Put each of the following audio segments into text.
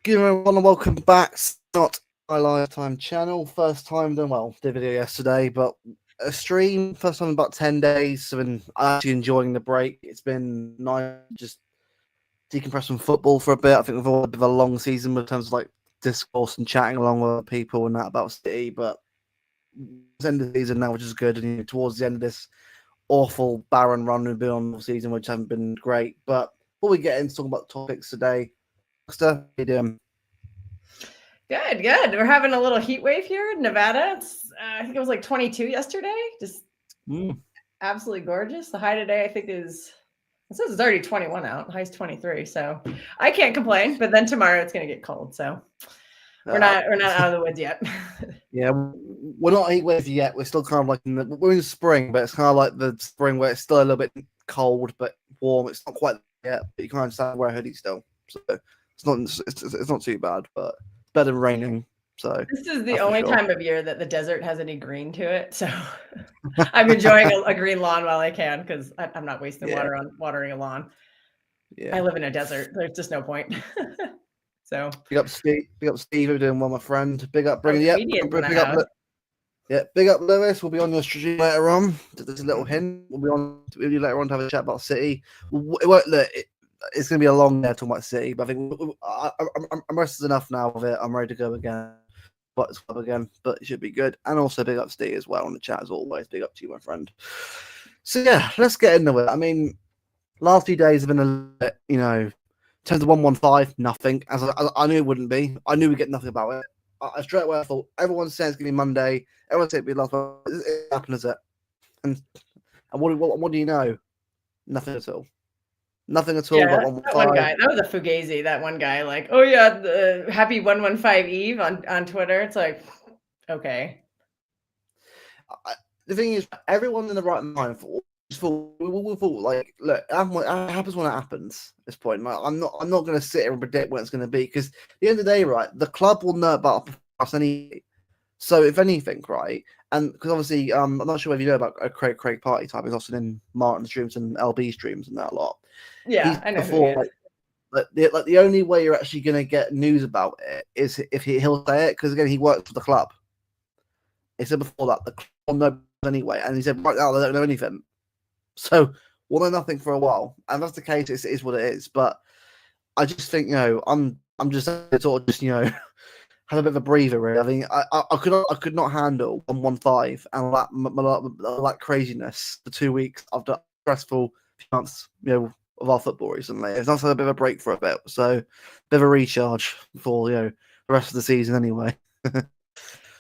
Good everyone and welcome back. It's not my lifetime channel. First time done did video yesterday, but a stream, first time in about 10 days. I've been actually enjoying the break. It's been nice just decompress from football for a bit. I think we've all had a bit of a long season in terms of like discourse and chatting along with people and that about City, but it's end of the season now, which is good. And towards the end of this awful barren run we've been on all season, which haven't been great. But before we get into talking about topics today, how you doing? Good. We're having a little heat wave here in Nevada. I think it was like 22 yesterday. Just absolutely gorgeous. The high today, I think, it says it's already 21 out. The high's 23, so I can't complain. But then tomorrow it's going to get cold, so we're not out of the woods yet. Yeah, we're not heat wave yet. We're still kind of like we're in spring, but it's kind of like the spring where it's still a little bit cold but warm. It's not quite yet, but you can't stand wear a hoodie still, so it's not too bad, but better than raining. So this is the only time of year that the desert has any green to it. So I'm enjoying a green lawn while I can because I'm not wasting water on watering a lawn. Yeah, I live in a desert. There's just no point. So big up Steve. We're doing one, my friend. Big up, big up Lewis. We'll be on your stream later on. There's a little hint. We'll be on with you later on to have a chat about City. It's going to be a long day talking about City, but I think I'm rested enough now of it. I'm ready to go again. But it should be good. And also big up Steve as well on the chat as always. Big up to you, my friend. So yeah, let's get into it. I mean, last few days have been a little bit, in terms of 115, nothing. As I knew it wouldn't be. I knew we'd get nothing about it. I straight away I thought everyone said it's going to be Monday. Everyone said it'd be last month. It happened, is it? And what do you know? Nothing at all. Nothing at all. Yeah, that one guy. That was a fugazi. That one guy, like, oh yeah, the happy 115 Eve on Twitter. It's like, okay. The thing is, everyone in the right mind thought like, look, it happens when it happens. At this point, like, I'm not going to sit here and predict when it's going to be because at the end of the day, right, the club will know about us anyway. So if anything, right, and because obviously, I'm not sure if you know about Craig Party Time. He's also in Martin's streams and LB streams and that a lot. Yeah, I know. Before, the only way you're actually going to get news about it is if he'll say it, because again, he works for the club. He said before that the club will know anyway, and he said right now they don't know anything. So we'll know nothing for a while, and if that's the case. It is what it is. But I just think I'm just sort of just have a bit of a breather. Really, I mean, I could not handle 115 and that craziness for 2 weeks after stressful months, of our football recently. It's also a bit of a break for a bit, so a bit of a recharge for the rest of the season anyway.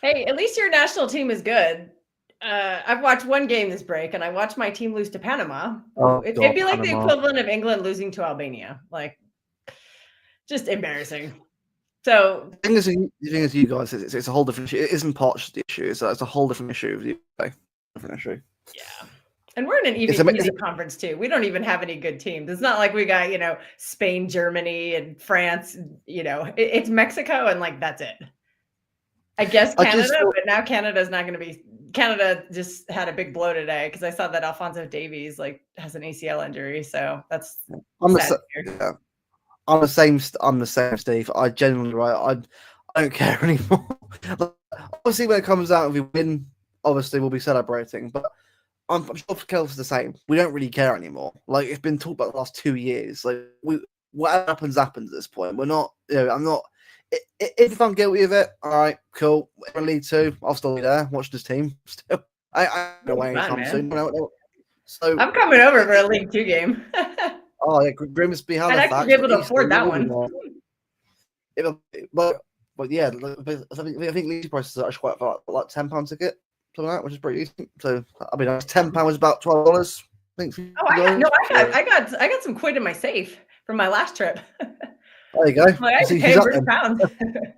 Hey, at least your national team is good. I've watched one game this break, and I watched my team lose to Panama. It'd be like Panama. The equivalent of England losing to Albania, like just embarrassing. So the thing is, you guys, it's a whole different issue. It isn't Poch the issue; it's a whole different issue. Different issue. Yeah. And we're in an easy conference too. We don't even have any good teams. It's not like we got, Spain, Germany, and France. It's Mexico, and like that's it. I guess Canada, but now Canada's not going to be. Canada just had a big blow today because I saw that Alphonso Davies has an ACL injury. So that's. I'm the same, Steve. I genuinely I don't care anymore. Obviously, when it comes out and we win, obviously we'll be celebrating, but. I'm sure Kel's the same. We don't really care anymore. Like, it's been talked about the last 2 years. Like, whatever happens at this point. We're not, I'm not. If I'm guilty of it, all right, cool. We're in League 2. I'll still be there, watch this team. Still, I don't know where anytime soon. So I'm coming over for a League 2 game. Oh yeah, Grimsby Halifax. I'd actually be able to afford that one. But yeah, I think League prices are actually quite like £10 ticket. Something like that, which is pretty decent. So I mean, £10 is about $12. I think. I got some quid in my safe from my last trip. There you go. I paid £100.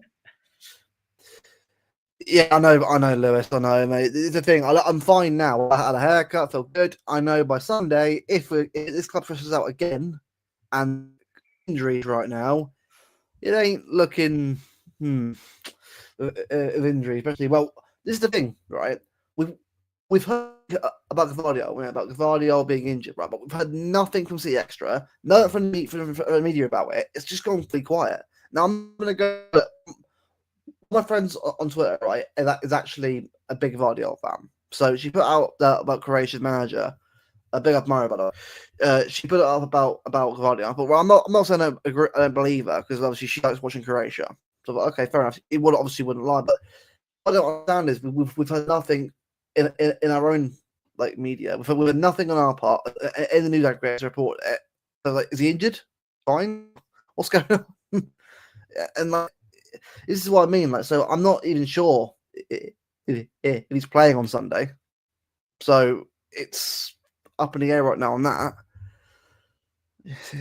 Yeah, I know, Lewis. I know, mate. It's the thing. I'm fine now. I had a haircut, felt good. I know by Sunday, if this club stresses out again and injuries right now, it ain't looking of injury, especially. Well, this is the thing, right? We've heard about Gvardiol being injured, right? But we've heard nothing from City Extra, nothing from the media about it. It's just gone pretty quiet. Now I'm gonna go. My friends on Twitter, right, and that is actually a big Vardiol fan. So she put out about Croatia's manager. A big up Mario, by the way. She put it up about Vardiol. But well, I'm not saying I don't believe her because obviously she likes watching Croatia. So okay, fair enough. It would obviously wouldn't lie, but what I don't understand is we've heard nothing in our own like media. We've heard nothing on our part in the news aggregators report. So like, is he injured? Fine. What's going on? And like, this is what I mean. Like, so I'm not even sure if he's playing on Sunday. So it's up in the air right now on that.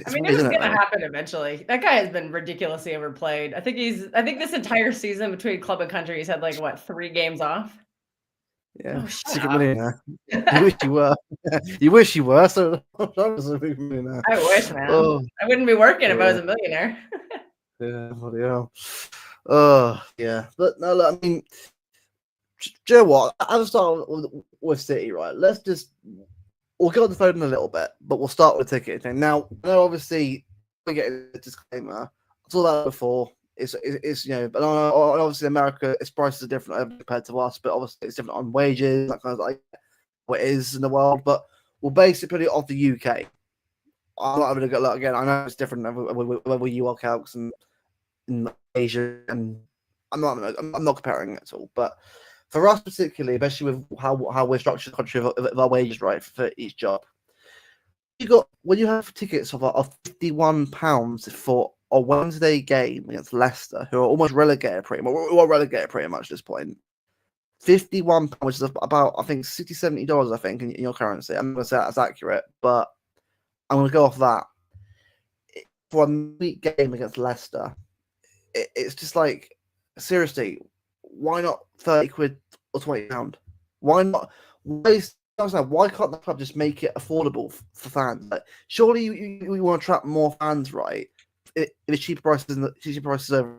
I mean, it was going to happen eventually. That guy has been ridiculously overplayed. I think this entire season between club and country, he's had like, what, 3 games off? Yeah, secret millionaire. You wish you were. You wish you were. So I was a big millionaire. I wish, man. I wouldn't be working if I was a millionaire. Yeah, bloody hell. Yeah. But no, look, I mean, do you know what? I'll start with City, right? We'll get on the phone in a little bit, but we'll start with the ticket thing. Now, obviously, we get a disclaimer. I saw that before. It's but obviously America, its prices are different compared to us, but obviously it's different on wages, that kind of like what it is in the world. But we'll basically put it off the UK. I'm not having a good look again. I know it's different whether you work out in Asia, and I'm not comparing it at all. But for us particularly, especially with how we're structured the country of our wages, right, for each job, when you have tickets of £51 for a Wednesday game against Leicester, who are almost relegated pretty much, at this point. £51, which is about I think $60-70, I think, in your currency. I'm not gonna say that's accurate, but I'm gonna go off that for a week game against Leicester. It's just like, seriously, why not £30 or £20? Why not? Why can't the club just make it affordable for fans? Like, surely you want to attract more fans, right? If it's cheaper prices over.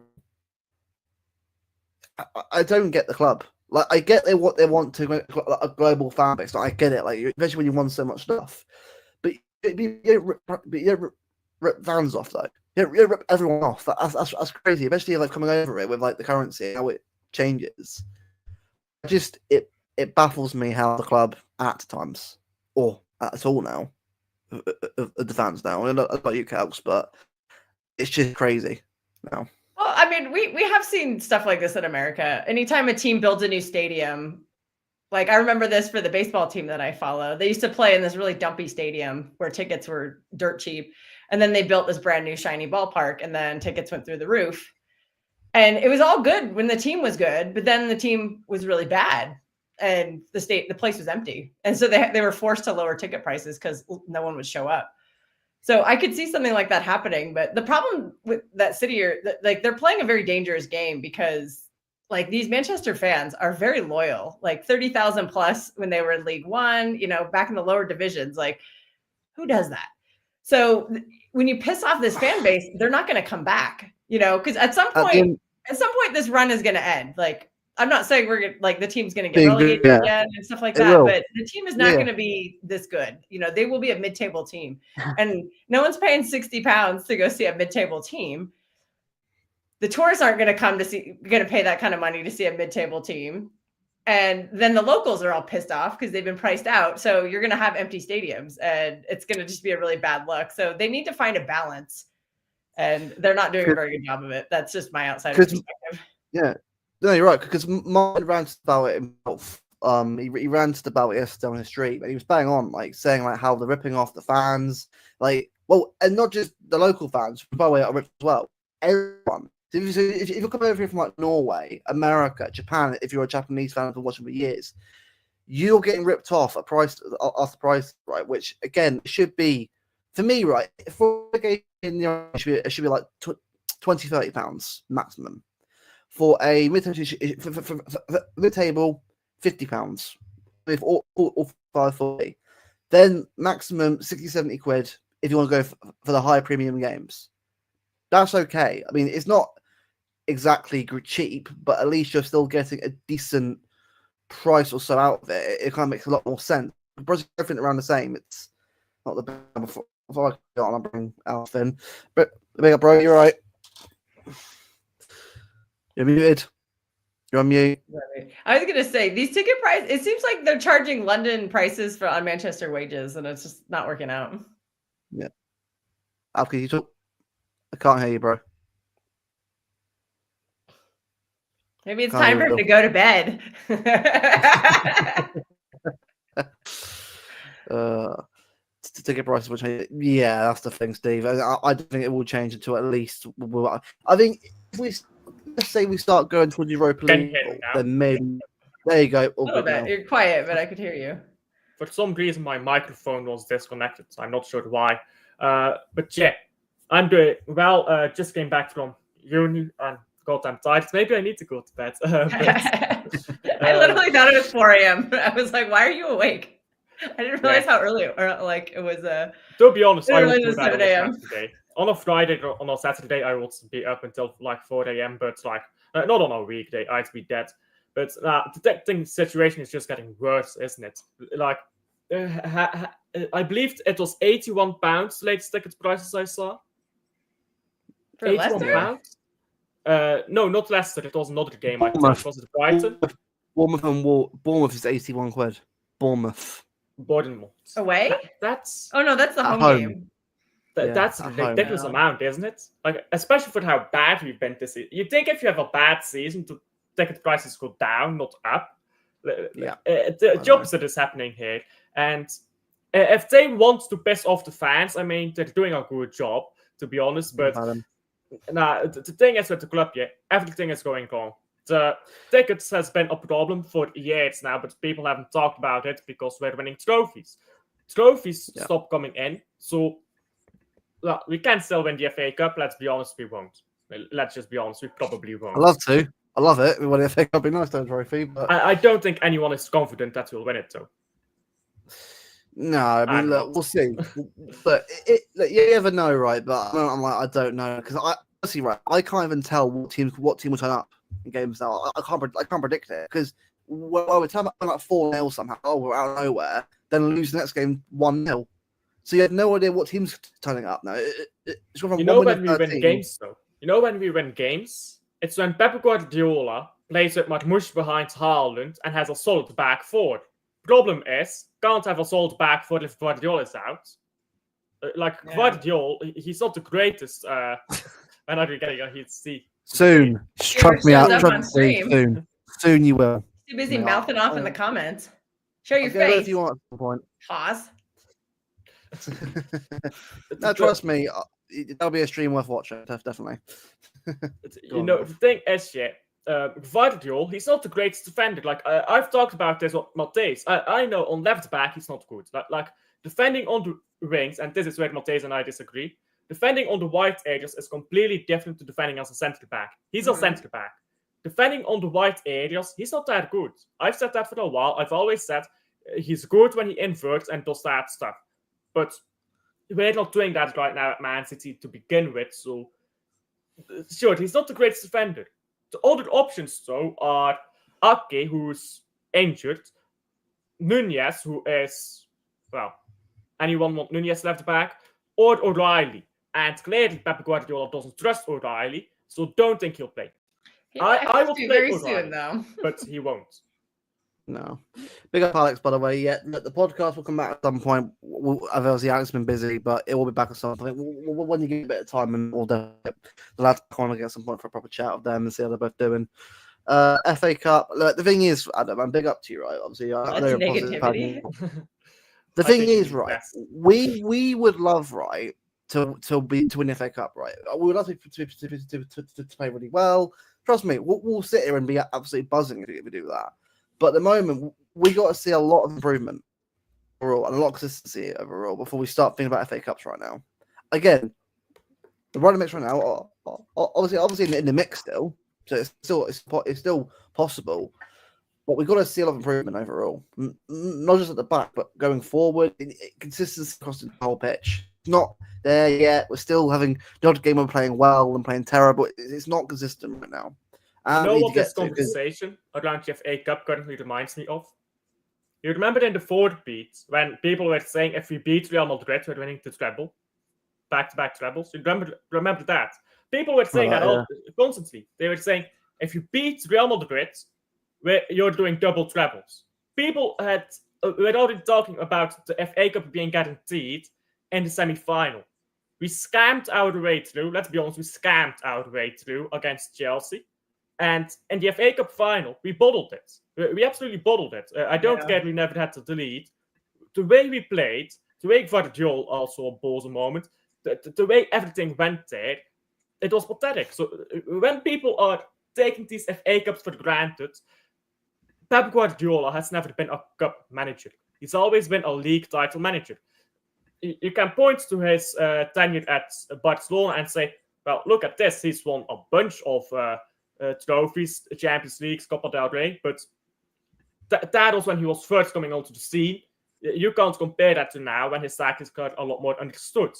I don't get the club. Like, I get what they want to make a global fan base. Like, I get it. Like, especially when you won so much stuff, but you don't rip fans off though. You don't rip everyone off. That's crazy. Especially like coming over it with like the currency, how it changes. It baffles me how the club at times, or at all now, the fans now. I don't know about you, Calx, but it's just crazy now. Well, I mean, we have seen stuff like this in America. Anytime a team builds a new stadium, like I remember this for the baseball team that I follow. They used to play in this really dumpy stadium where tickets were dirt cheap. And then they built this brand new shiny ballpark, and then tickets went through the roof. And it was all good when the team was good, but then the team was really bad. And the place was empty. And so they were forced to lower ticket prices because no one would show up. So I could see something like that happening. But the problem with that city, like, they're playing a very dangerous game because like these Manchester fans are very loyal, like 30,000 plus when they were in League One, back in the lower divisions. Like, who does that? So when you piss off this fan base, they're not going to come back, because at some point, this run is going to end. Like, I'm not saying we're like the team's going to get relegated again and stuff like that, but the team is not going to be this good. They will be a mid-table team, and no one's paying £60 to go see a mid-table team. The tourists aren't going to pay that kind of money to see a mid-table team. And then the locals are all pissed off because they've been priced out. So you're going to have empty stadiums, and it's going to just be a really bad look. So they need to find a balance, and they're not doing a very good job of it. That's just my outsider perspective. Yeah. No, you're right, because Martin ranted about it himself. He ranted about it yesterday on the street, but he was bang on, like saying like how they're ripping off the fans, like, well, and not just the local fans, by the way, are ripped as well. Everyone. So if you come over here from like Norway, America, Japan, if you're a Japanese fan for watching for years, you're getting ripped off at price, right? Which again should be, for me, right, for a game in the it should be like £20-30 maximum. For a mid-table, £50. If all 540, then maximum 60-70 quid if you want to go for the high premium games. That's okay. I mean, it's not exactly cheap, but at least you're still getting a decent price or so out of it. It kind of makes a lot more sense. Brazil, everything around the same. It's not the best. Before I go on, I'll bring Alf in. But big up, bro. You're right. You're muted. You're on mute. I was going to say, these ticket prices, it seems like they're charging London prices on Manchester wages, and it's just not working out. Yeah. Al, can you talk? I can't hear you, bro. Maybe it's time for him to go to bed. Ticket prices will change. Yeah, that's the thing, Steve. I don't think it will change until at least. I think if let's say we start going towards Europa League, then maybe. There you go. A little bit. You're quiet, but I could hear you. For some reason, my microphone was disconnected. I'm not sure why. But yeah, I'm doing well. Just came back from uni and got I'm tired. Maybe I need to go to bed. I literally thought it was 4 a.m. I was like, "Why are you awake?" I didn't realize how early, or like it was. To be honest, I would do that 7 a.m. On a Friday or on a Saturday, I would be up until like 4 a.m. But like not on a weekday, I'd be dead. But the situation is just getting worse, isn't it? Like, I believe it was £81 the latest ticket prices I saw. For Leicester? No, not Leicester. It was another game. I think. Was it Brighton? Bournemouth is 81 quid. Bournemouth. Away? That's no, that's the home game. That's a ridiculous amount, isn't it? Like, especially for how bad we've been this season. You'd think if you have a bad season, the ticket prices go down, not up. The opposite is happening here. And if they want to piss off the fans, I mean, they're doing a good job, to be honest. But the thing is with the club, everything is going wrong. The tickets has been a problem for years now, but people haven't talked about it because we're winning trophies. Trophies stop coming in, so we can still win the FA Cup. Let's be honest, we won't. Let's just be honest, we probably won't. I love to. I love it. We won the FA Cup, be nice to have a trophy. But I don't think anyone is confident that we'll win it, though. No, I mean, look, we'll see. But you never know, right? But I'm like, I don't know because honestly, right, I can't even tell what team will turn up in games now. I can't predict it because we're turning up like 4-0 somehow. Oh, we're out of nowhere. Then lose the next game 1-0. So you have no idea what team's turning up now. It's from when we win games, though. You know when we win games, it's when Pep Guardiola plays with Marmoush behind Haaland and has a solid back four. Problem is, can't have a solid back four if Guardiola is out. Guardiola, he's not the greatest. When are you getting a heat seat? Soon. Trust me out. Soon you will. Too busy mouthing off in the comments. Show your face. If you want at some point. Pause. No, trust me. That'll be a stream worth watching. Definitely. The thing is, Guardiola, he's not the greatest defender. Like I've talked about this with Matthijs. I know on left back he's not good. Like defending on the wings, and this is where Matthijs and I disagree. Defending on the wide areas is completely different to defending as a centre back. He's a centre back. Defending on the wide areas, he's not that good. I've said that for a while. I've always said he's good when he inverts and does that stuff. But we're not doing that right now at Man City to begin with. So, sure, he's not the greatest defender. The other options, though, are Ake, who's injured, Nunez, who is, anyone want Nunez left back, or O'Reilly. And clearly, Pep Guardiola doesn't trust O'Reilly, so don't think he'll play. I will play very soon, though. But he won't. No. Big up, Alex, by the way. Yeah, the podcast will come back at some point. Obviously, Alex has been busy, but it will be back at some point. When you get a bit of time, and we'll the lads want to get some point for a proper chat with them and see how they're both doing. FA Cup. Look, the thing is, Adam, I'm big up to you, right? Obviously, I know you're positive. The thing is, right? We would love, right, to win the FA Cup, right? We would love to play really well. Trust me, we'll sit here and be absolutely buzzing if we do that. But at the moment, we got to see a lot of improvement overall and a lot of consistency overall before we start thinking about FA Cups right now. Again, the running mix right now, obviously in the mix still, so it's still possible. But we've got to see a lot of improvement overall, not just at the back, but going forward, consistency across the whole pitch. It's not there yet. We're still having the odd game we're playing well and playing terrible. It's not consistent right now. You know what this conversation around the FA Cup currently reminds me of? You remember in the fourth beat when people were saying if we beat Real Madrid, we're winning the treble, back-to-back trebles. You remember that? People were saying that constantly. They were saying If you beat Real Madrid, you're doing double trebles. People had, without even talking about the FA Cup being guaranteed in the semi-final. We scammed our way through. Let's be honest, we scammed our way through against Chelsea. And in the FA Cup final, we bottled it. We absolutely bottled it. I don't get we never had to delete. The way we played, the way Guardiola also balls a moment, the way everything went there, it was pathetic. So when people are taking these FA Cups for granted, Pep Guardiola has never been a cup manager. He's always been a league title manager. You can point to his tenure at Barcelona and say, well, look at this. He's won a bunch of trophies, Champions League, Copa del Rey, but that was when he was first coming onto the scene. You can't compare that to now when his tactics got a lot more understood.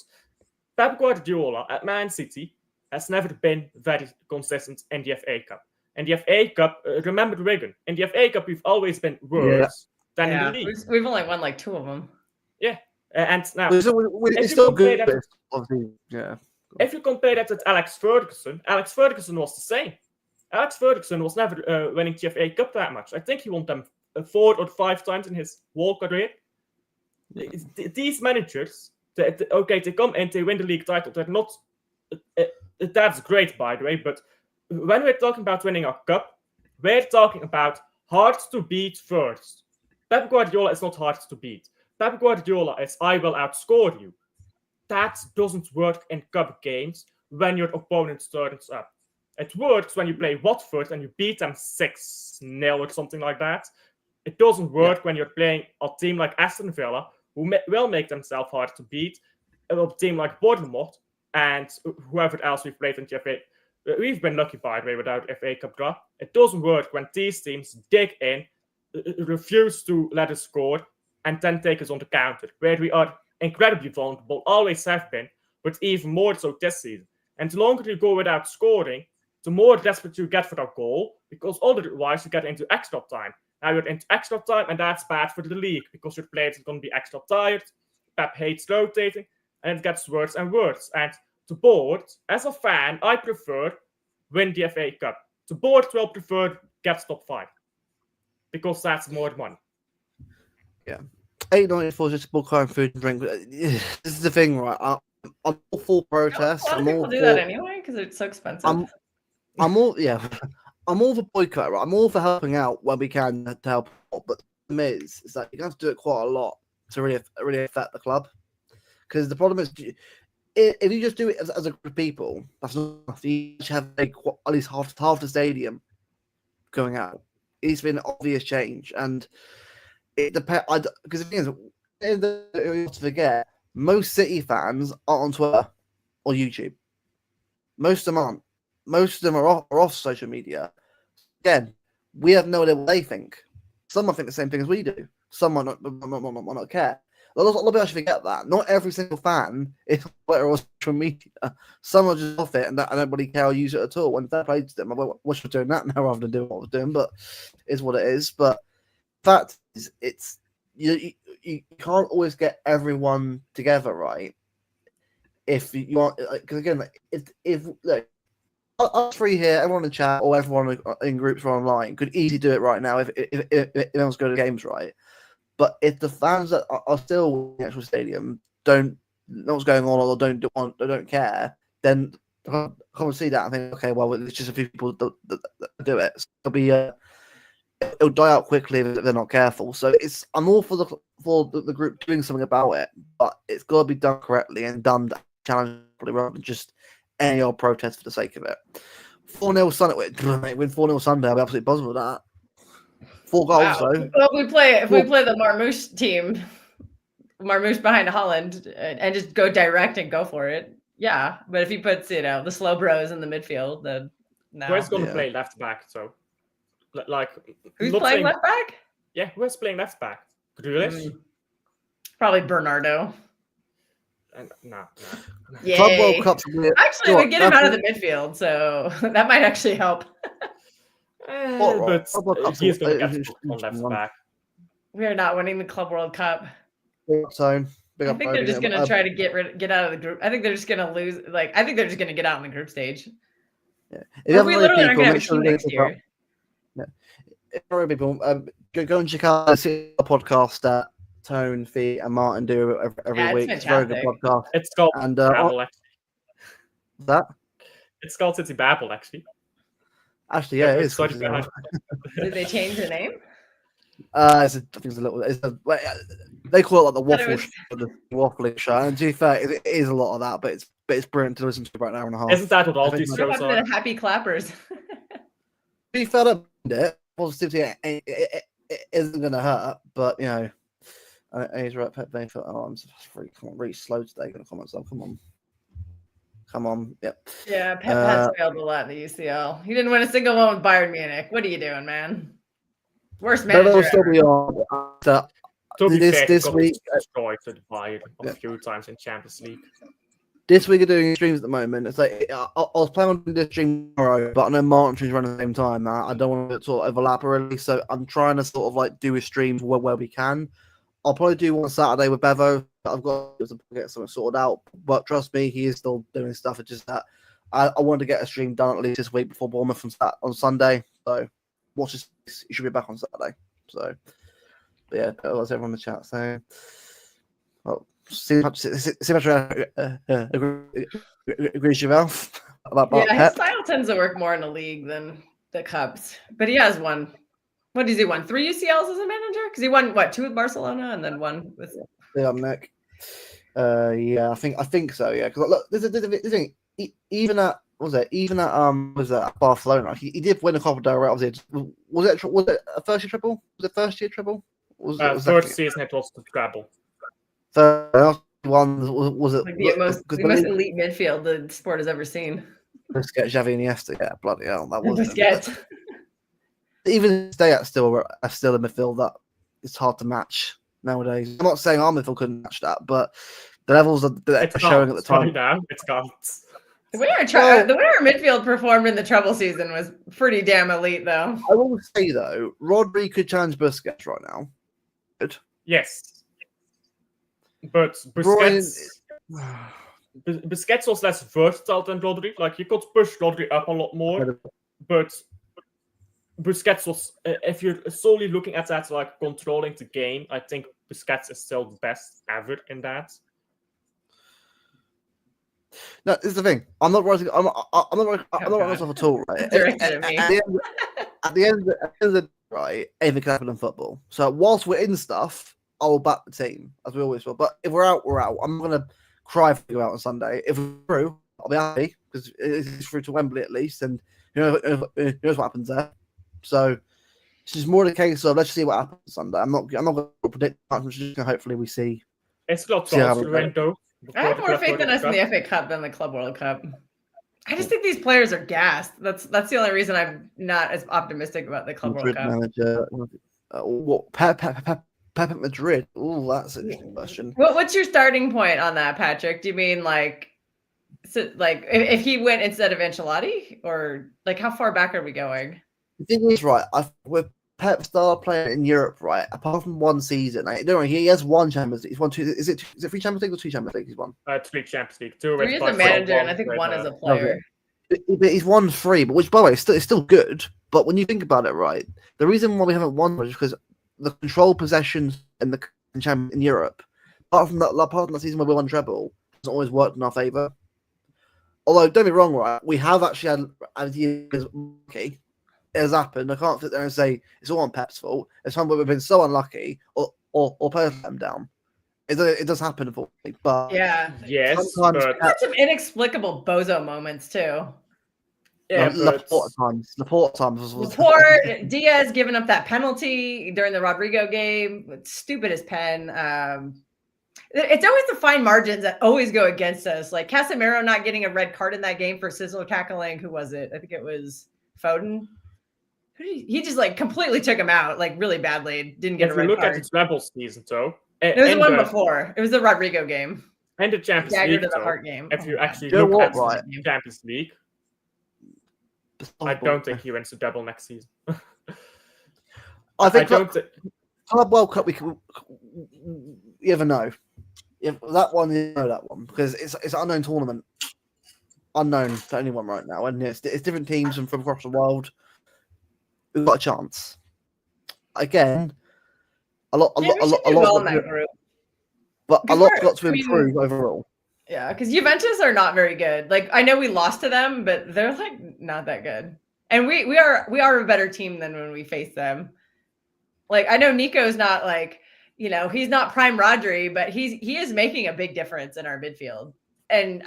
Pep Guardiola at Man City has never been very consistent in the FA Cup. In the FA Cup, remember Wigan. In the FA Cup, we've always been worse than in the league. We've only won like 2 of them. Yeah. And now, it's still good. If you compare that with Alex Ferguson was the same. Alex Ferguson was never winning the FA Cup that much. I think he won them 4 or 5 times in his whole career. These managers, they come in, they win the league title. They're not. That's great, by the way, but when we're talking about winning a cup, we're talking about hard to beat first. Pep Guardiola is not hard to beat. Pep Guardiola is, I will outscore you. That doesn't work in cup games when your opponent turns up. It works when you play Watford and you beat them 6-0 or something like that. It doesn't work when you're playing a team like Aston Villa, who will make themselves hard to beat, a team like Bournemouth, and whoever else we've played in the FA. We've been lucky, by the way, without FA Cup draw. It doesn't work when these teams dig in, refuse to let us score, and then take us on the counter, where we are incredibly vulnerable, always have been, but even more so this season. And the longer you go without scoring, the more desperate you get for a goal, because otherwise you get into extra time. Now you're into extra time, and that's bad for the league, because your players are going to be extra tired. Pep hates rotating, and it gets worse and worse. And the board, as a fan, I prefer win the FA Cup. The board will prefer get top 5, because that's more money. Yeah. $8.94 just book home food and drink. This is the thing, right? I'm all for protests. A lot of people do that anyway because it's so expensive. I'm all for boycott, right? I'm all for helping out when we can to help out, but the problem is that you have to do it quite a lot to really affect the club. Because the problem is, if you just do it as a group of people, that's not enough. You should have at least half the stadium going out. It's been an obvious change, and it depends. Because the thing is, you have to forget, most City fans aren't on Twitter or YouTube. Most of them aren't. Most of them are off social media. Again, we have no idea what they think. Some might think the same thing as we do. Some might not care. A lot of people should forget that. Not every single fan is on Twitter or social media. Some are just off it and don't really care or use it at all. When that plays them, I wish we're doing that now rather than doing what we're doing, but it's what it is. But the fact is, it's you can't always get everyone together, right? If you want, because again, if look, us 3 here, everyone in chat or everyone in groups or online could easily do it right now if everyone's going to games right. But if the fans that are still in the actual stadium don't know what's going on or don't care, then I can't see that. I think, okay, well, it's just a few people that do it. So it'll die out quickly if they're not careful. So I'm all for the group doing something about it, but it's got to be done correctly and done challengingly rather than just any old protest for the sake of it. 4-0 Sunday, win 4-0 Sunday. I'll be absolutely buzzing with that. 4 goals though. Well, we play the Marmouche team, Marmouche behind Holland, and just go direct and go for it. Yeah, but if he puts the slow bros in the midfield, then no. Who's going to play left back? So, like, who's playing left back? Yeah, who's playing left back? Grealish? Probably Bernardo. No. Yeah. Club World Cup. Actually, we get him out of the midfield, so that might actually help. But he's going to get on left back. We are not winning the Club World Cup. I think they're just going to try to get out of the group. I think they're just going to lose. I think they're just going to get out in the group stage. Yeah. If you we have literally people, aren't going to have make a sure team you next year. Yeah. If there are people, go and check out the podcast that Tone, Fee, and Martin do every Yeah, week. it's It's a very good fantastic. podcast. It's called And Babel, actually. that It's called City Babel, actually. actually, yeah, it is. Sorry, behind. Did they change the name? I think it's a little. They call it like the waffle was- show, the waffling show. And to be fair, it is a lot of that, but it's brilliant to listen to for about an hour and a half. Isn't that what all I think these What shows happened are? to the Happy Clappers? Be fed up with it. Positivity it isn't going to hurt, but you know, he's right. Pep Bayfield. Oh, I'm really slow today. Gonna comment so come on. Yep. Yeah, Pep has failed a lot in the UCL. He didn't win a single one with Bayern Munich. What are you doing, man? Worst manager Will still ever. be on. To be fair, This got week, destroyed to the Bayern a few times in Champions League. This week, we're doing streams at the moment. It's like I was planning on doing this stream tomorrow, but I know Martin's running at the same time. I don't want to sort of overlap really, so I'm trying to sort of like do a stream where we can. I'll probably do one Saturday with Bevo. I've got to get something sorted out, but trust me, he is still doing stuff. It's just that I wanted to get a stream done at least this week before Bournemouth on Sunday. So watch this. You should be back on Saturday. So, but yeah, that was everyone in the chat. So, well. See much agrees Javel about Yeah, Pep. his style tends to work more in the league than the Cups. But he has won. What has he won? 3 UCLs as a manager? Because he won 2 with Barcelona and then 1 with. Yeah, Nick. Yeah, I think so. Yeah, because look, there's a thing. Even at Barcelona, he did win a Copa del Rey. Was it a first year treble? Was it first year treble? First season it was the treble. Third one was it Like the most elite midfield the sport has ever seen. Busquets, Xavi, and Iniesta. Yeah, bloody hell, that was Busquets. Even today, that's still a midfield that it's hard to match nowadays. I'm not saying our midfield couldn't match that, but the levels that they're showing at the time. It's gone. The way our midfield performed in the treble season was pretty damn elite, though. I will say though, Rodri could challenge Busquets right now. Good. Yes. But Busquets was less versatile than Rodri. Like, you could push Rodri up a lot more. But Busquets was, if you're solely looking at that, like controlling the game, I think Busquets is still the best ever in that. No, this is the thing. I'm not writing. I'm not writing myself at all. Right? At the end of the day, right, anything can happen in football. So whilst we're in stuff, I'll back the team as we always will. But if we're out, we're out. I'm not gonna cry if we go out on Sunday. If we're through, I'll be happy because it's through to Wembley at least, and who knows what happens there. So it's just more the case of let's see what happens Sunday. I'm not going to predict much. I'm just gonna hopefully we see. It's got transfer window. I have more faith in us in the FA Cup than the Club World Cup. I just think these players are gassed. That's the only reason I'm not as optimistic about the Club World Cup. Manager, what Pep at Madrid? Oh, that's an interesting question. What's your starting point on that, Patrick? Do you mean like if he went instead of Ancelotti, or like how far back are we going? The thing is, right, with Pep started playing in Europe, right? Apart from one season, don't worry, he has one Champions League. He's won 2. Is it 3 Champions League or 2 Champions League? He's won. 3 Champions League. 2 as a manager, and I think 1 as a player. But he's won 3, but which, by the way, is still good. But when you think about it, right, the reason why we haven't won is because the control possessions in Europe, apart from that season where we won treble, hasn't always worked in our favour. Although, don't be wrong, right, we have actually had years lucky. It has happened. I can't sit there and say it's all on Pep's fault. It's time where we've been so unlucky or players let them down. It does happen, unfortunately. But yeah, yes, but had some inexplicable bozo moments too. Yeah, Laporte times. Laporte, Diaz giving up that penalty during the Rodrigo game. Stupid as pen. It's always the fine margins that always go against us. Like Casemiro not getting a red card in that game for Sizzler tackling. Who was it? I think it was Foden. He just like completely took him out, like really badly. Didn't get a red card. If you look at the treble season, though, it was the one before. It was the Rodrigo game and the Champions League. To the Heart game. If you actually look at the Champions League, I don't think he wins the double next season. I think Club World Cup, you never know. If that one, you know that one because it's an unknown tournament. unknown to anyone right now, and it's different teams from across the world. We've got a chance. Again, a lot in that group. But a lot's got to improve overall. Yeah, because Juventus are not very good. Like, I know we lost to them, but they're like not that good. And we are a better team than when we face them. Like, I know Nico's not like, he's not prime Rodri, but he is making a big difference in our midfield. And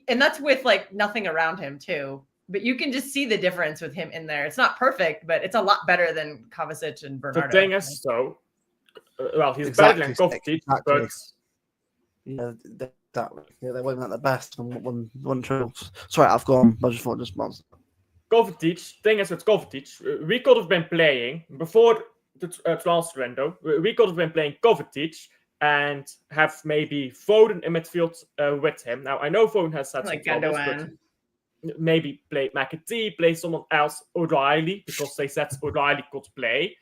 that's with like nothing around him too. But you can just see the difference with him in there. It's not perfect, but it's a lot better than Kovacic and Bernardo. The thing is, though, he's better than Kovacic, but they weren't the best on one trial. Sorry, I've gone. I just thought just monster. Kovacic, thing is with Kovacic, we could have been playing before the transfer window. We could have been playing Kovacic and have maybe Foden in midfield with him. Now I know Foden has had some troubles, but maybe play McAtee, play someone else, O'Reilly, because they said O'Reilly could play.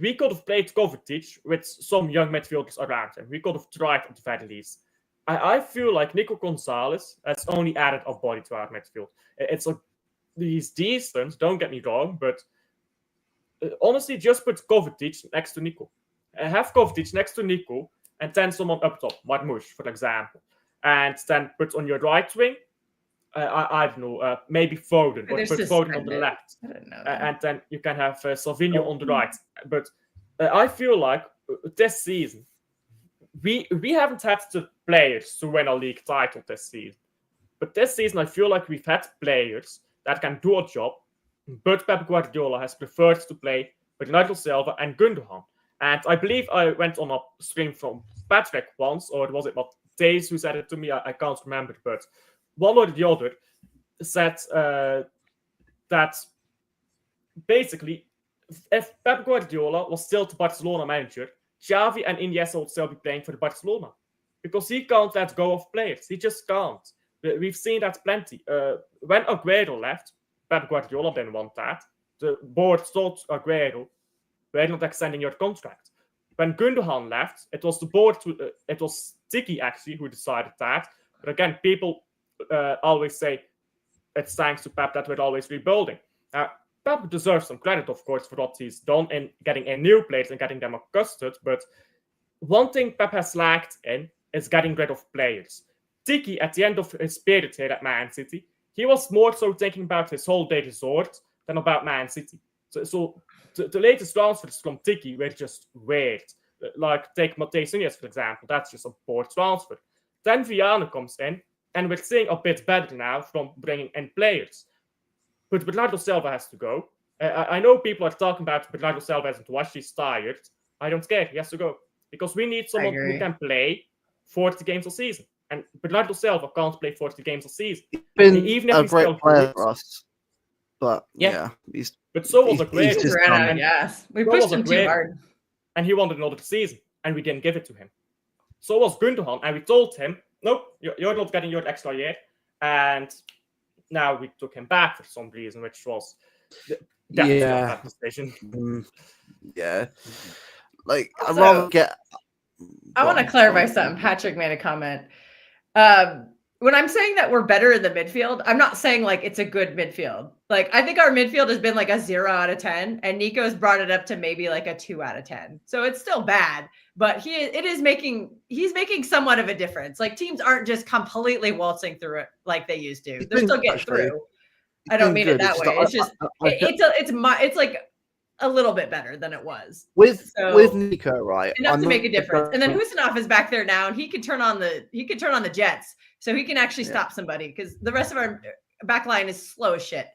We could have played Kovacic with some young midfielders around him. We could have tried at the very least. I feel like Nico Gonzalez has only added a body to our midfield. He's decent, don't get me wrong, but honestly, just put Kovacic next to Nico. Have Kovacic next to Nico, and then someone up top, Marmoush, for example. And then put on your right wing, I don't know, maybe Foden, but put Foden on the left. And then you can have Salvino on the right. But I feel like this season, we haven't had the players to win a league title this season. But this season, I feel like we've had players that can do a job, but Pep Guardiola has preferred to play Bernardo Silva and Gundogan. And I believe I went on a stream from Patrick once, or was it Matthijs who said it to me? I can't remember, but one or the other said that basically, if Pep Guardiola was still the Barcelona manager, Xavi and Iniesta would still be playing for the Barcelona, because he can't let go of players. He just can't. We've seen that plenty. When Aguero left, Pep Guardiola didn't want that. The board told Aguero, we're not extending your contract. When Gundogan left, it was the board, it was Tiki actually who decided that. But again, people always say it's thanks to Pep that we're always rebuilding. Pep deserves some credit, of course, for what he's done in getting in new players and getting them accustomed. But one thing Pep has lacked in is getting rid of players. Tiki, at the end of his period here at Man City, he was more so thinking about his holiday resort than about Man City. So the latest transfers from Tiki were just weird. Like, take Matthijs Nunes, for example. That's just a poor transfer. Then Viana comes in, and we're seeing a bit better now from bringing in players. But Bernardo Silva has to go. I know people are talking about Bernardo Silva hasn't watched, he's tired. I don't care, he has to go. Because we need someone who can play 40 games a season. And Bernardo Silva can't play 40 games a season. He's been even if a great player for us. But but so was Aguero. Yes, we pushed him too hard. And he wanted another season, and we didn't give it to him. So was Gundogan, and we told him, nope, you're not getting your extra year. And now we took him back for some reason, which was definitely not that decision. Like, I'd rather get... I want to clarify something. Patrick made a comment. When I'm saying that we're better in the midfield, I'm not saying like it's a good midfield. Like, I think our midfield has been like a 0 out of 10, and Nico's brought it up to maybe like a 2 out of 10. So it's still bad, but he's making somewhat of a difference. Like, teams aren't just completely waltzing through it like they used to. They're still getting through. I don't mean it that way. It's just it's like a little bit better than it was with Nico, right? Enough to make a difference. And then Husinov is back there now, and he could turn on the jets, so he can actually stop somebody, because the rest of our back line is slow as shit.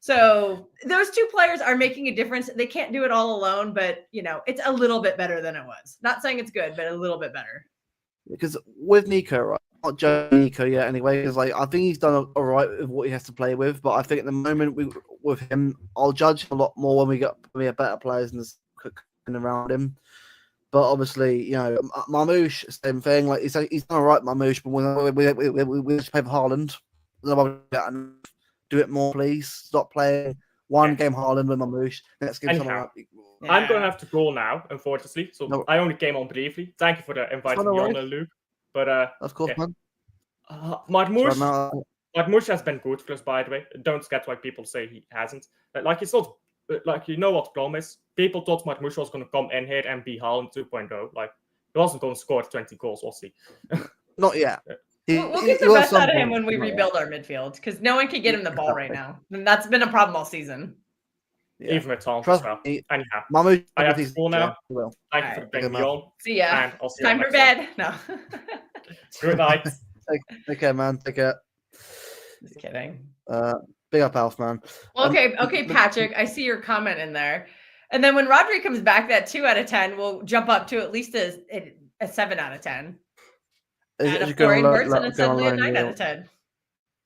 So those two players are making a difference. They can't do it all alone, but it's a little bit better than it was. Not saying it's good, but a little bit better. Because with Nico, right? Not judging Nico yet, anyway. Because I think he's done all right with what he has to play with. But I think at the moment with him, I'll judge a lot more when we have better players and around him. But obviously, Marmoush, same thing. Like, he's done all right, Marmoush. But we just play for Haaland. Do it more, please. Stop playing one game Haaland with Marmoush. Let's give someone up. I'm going to have to go now, unfortunately. So I only came on briefly. Thank you for inviting me on, Luke. But of course, man. Marmoush, Like Mush has been good for us, by the way. Don't get why people say he hasn't. Like it's not like you know what the problem is. People thought Mike Mush was going to come in here and be Haaland 2.0. Like he wasn't going to score 20 goals, was he? Not yet. We'll get the best out of him when we rebuild our midfield because no one can get him the ball right now, and that's been a problem all season. Yeah. Even with Haaland as well. Anyhow, I have to school now. Yeah, Thank you for bringing me on. See ya. And I'll see you Time for bed. No. Good night. Take care, man. Take care. Just kidding. Big up, Alf, man. Well, okay, Patrick. I see your comment in there. And then when Rodri comes back, that 2 out of 10 will jump up to at least a 7 out of 10. And a 4 inverse and suddenly a 9 out of 10.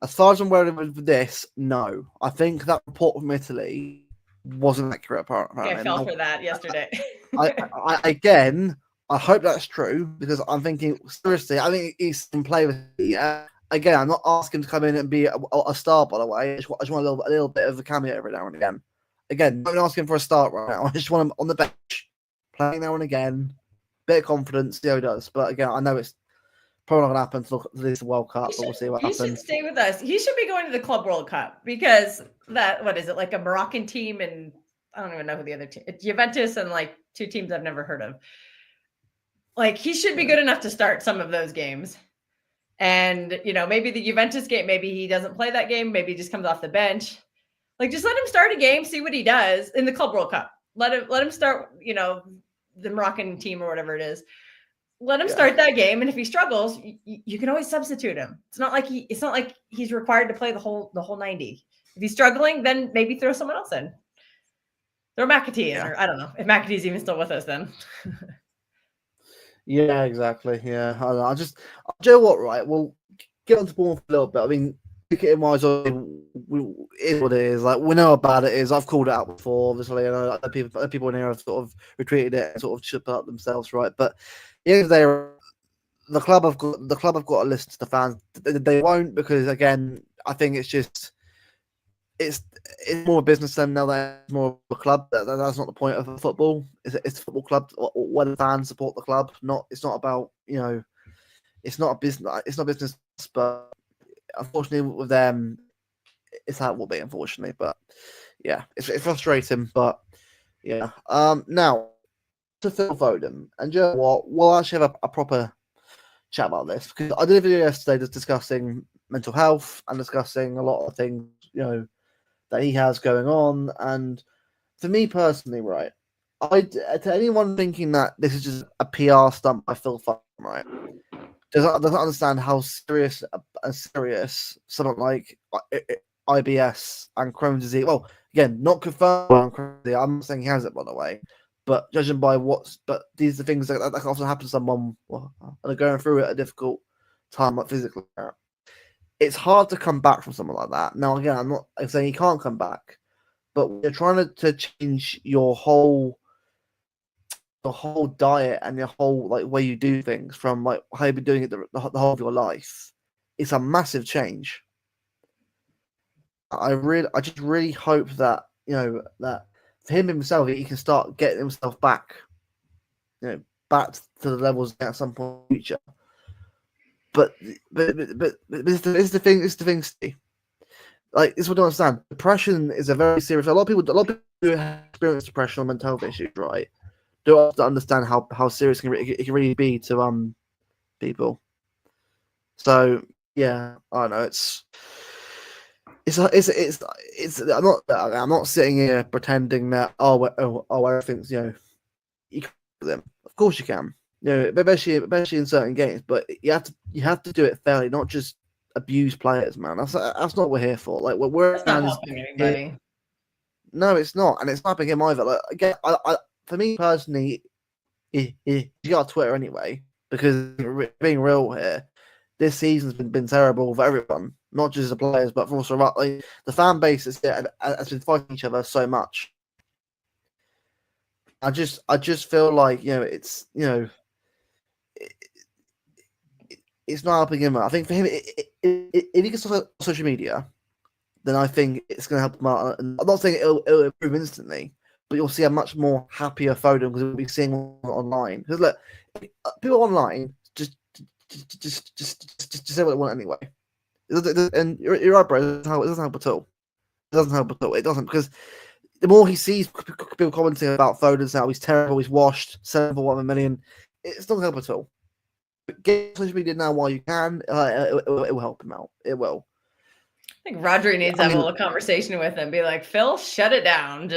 As far as I'm worried with this, no. I think that report from Italy wasn't accurate. Apparently. I fell for that yesterday. I hope that's true because I'm thinking seriously. I think he's can play with me. Again, I'm not asking to come in and be a star. By the way, I just want a little bit of a cameo every now and again. Again, I'm not asking for a start right now. I just want him on the bench, playing now and again, bit of confidence. See how he does. But again, I know it's probably not going to happen to this World Cup. But we'll see what happens. He should stay with us. He should be going to the Club World Cup because what is it, like a Moroccan team, and I don't even know who the other team. It's Juventus and like 2 teams I've never heard of. Like he should be good enough to start some of those games. And, maybe the Juventus game, maybe he doesn't play that game. Maybe he just comes off the bench. Like, just let him start a game, see what he does in the Club World Cup. Let him start, the Moroccan team or whatever it is. Let him start that game. And if he struggles, you can always substitute him. It's not like he's required to play the whole 90. If he's struggling, then maybe throw someone else in. Throw McAtee in, or I don't know if McAtee's even still with us then. Yeah, exactly. Yeah, I don't know. Do you know what? Right, we'll get on to Bournemouth a little bit. I mean, cricketing wise, it is what it is. Like we know how bad it is. I've called it out before. Obviously, I know people in here have sort of retweeted it and sort of shut up themselves, right? But if the club have got to listen to the fans. They won't because again, I think it's just it's more a business than now that it's more of a club. That's not the point of football. It's a football club where the fans support the club. It's not about it's not a business. It's not business. But unfortunately, with them, it's how it will be. Unfortunately, but yeah, it's frustrating. But yeah. Now to Phil Foden, and you know what? We'll actually have a proper chat about this because I did a video yesterday just discussing mental health and discussing a lot of things that he has going on. And for me personally, right, to anyone thinking that this is just a PR stunt by Phil Foden, right, doesn't understand how serious something like IBS and Crohn's disease. Well, again, not confirmed on Crohn's disease. I'm not saying he has it, by the way, but judging by but these are things that can often happen to someone and they're going through it a difficult time, like physically. It's hard to come back from something like that. Now, again, I'm not saying you can't come back, but you're trying to change your whole diet and your whole way you do things from how you've been doing it the whole of your life. It's a massive change. I just really hope that that for him himself he can start getting himself back, back to the levels at some point in the future. But this is the thing, Steve. Like, this is what I don't understand. Depression is a very serious. A lot of people who experience depression or mental health issues, right, don't understand how serious it can really be to people. So yeah, I don't know. I'm not sitting here pretending that everything's you can do them. Of course you can. Especially in certain games, but you have to do it fairly, not just abuse players, man. That's not what we're here for. Like we're not helping anybody. No, it's not, and it's not helping him either. Like again, for me personally, he got Twitter anyway because being real here, this season's been terrible for everyone, not just the players, but also the fan base has been fighting each other so much. I just feel like it's it's not helping him. I think for him, if he gets off social media, then I think it's going to help him out. And I'm not saying it'll improve instantly, but you'll see a much more happier Foden because we'll be seeing online. Because look, people online just say what they want anyway. And you're right, bro. It doesn't help at all. It doesn't help at all. It doesn't, because the more he sees people commenting about Foden's now, he's terrible, he's washed, 7 for 1 million. It doesn't help at all. Get social media now while you can. It will help him out. It will. I think Rodri needs to have a little conversation with him. Be like, Phil, shut it down.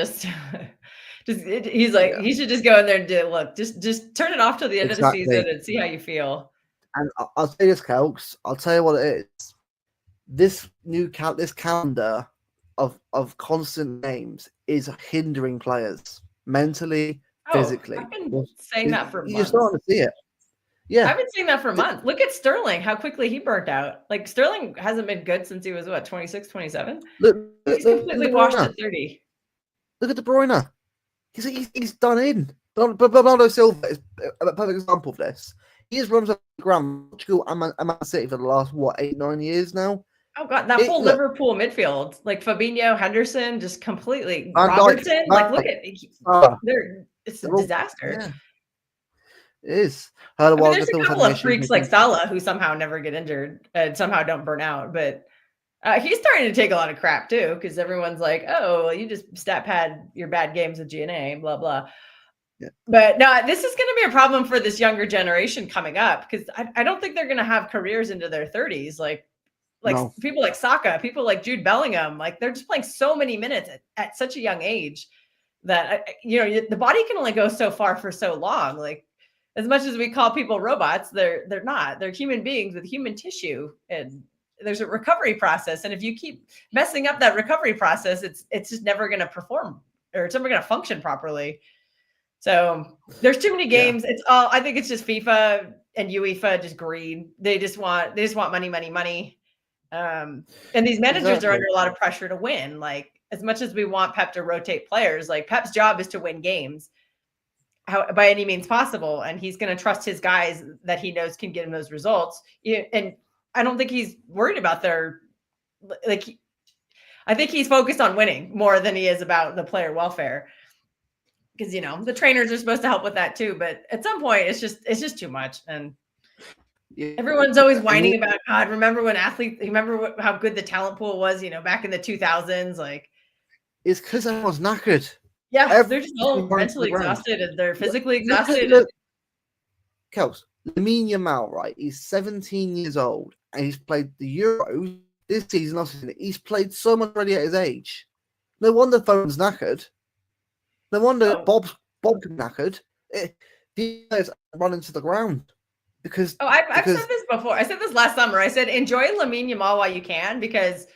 He's like, he should just go in there and do, look, just turn it off till the end of the season and see how you feel. And I'll say this, Kelks. I'll tell you what it is. This calendar of constant games is hindering players mentally, physically. I've been saying that for months. You're starting to see it. Yeah, I've been saying that for months. Look at Sterling, how quickly he burnt out. Like, Sterling hasn't been good since he was, 26, 27? He's completely washed at 30. Look at De Bruyne. He's done in. Bernardo Silva is a perfect example of this. He has runs up the ground, Portugal and Man City for the last, 8-9 years now? Oh, God, that whole Liverpool midfield. Like, Fabinho, Henderson, just completely. Robertson, look at it's a disaster. Yeah. It is. There's a couple of freaks like Salah who somehow never get injured and somehow don't burn out, but he's starting to take a lot of crap too, because everyone's like, "Oh, you just stat pad your bad games with GNA, blah blah." Yeah. But no, this is going to be a problem for this younger generation coming up, because I don't think they're going to have careers into their 30s, like people like Saka, people like Jude Bellingham, like they're just playing so many minutes at such a young age that the body can only go so far for so long, like. As much as we call people robots, they're not. They're human beings with human tissue, and there's a recovery process. And if you keep messing up that recovery process, it's just never going to perform, or it's never going to function properly. So there's too many games. Yeah. I think it's just FIFA and UEFA just greed. They just want money, money, money. And these managers are under a lot of pressure to win. Like, as much as we want Pep to rotate players, like Pep's job is to win games. By any means possible, and he's going to trust his guys that he knows can get him those results. And I don't think he's worried about I think he's focused on winning more than he is about the player welfare, because the trainers are supposed to help with that too. But at some point, it's just too much, and everyone's always whining about, God, remember when how good the talent pool was, back in the 2000s? Like, it's because everyone's knackered. Yeah, they're just all mentally exhausted and they're physically exhausted. Kels, Lamine Yamal, right? He's 17 years old and he's played the Euros this season. Last season, he's played so much already at his age. No wonder Foden's knackered. No wonder Bob's knackered. He is running to the ground because. I've said this before. I said this last summer. I said enjoy Lamine Yamal while you can, because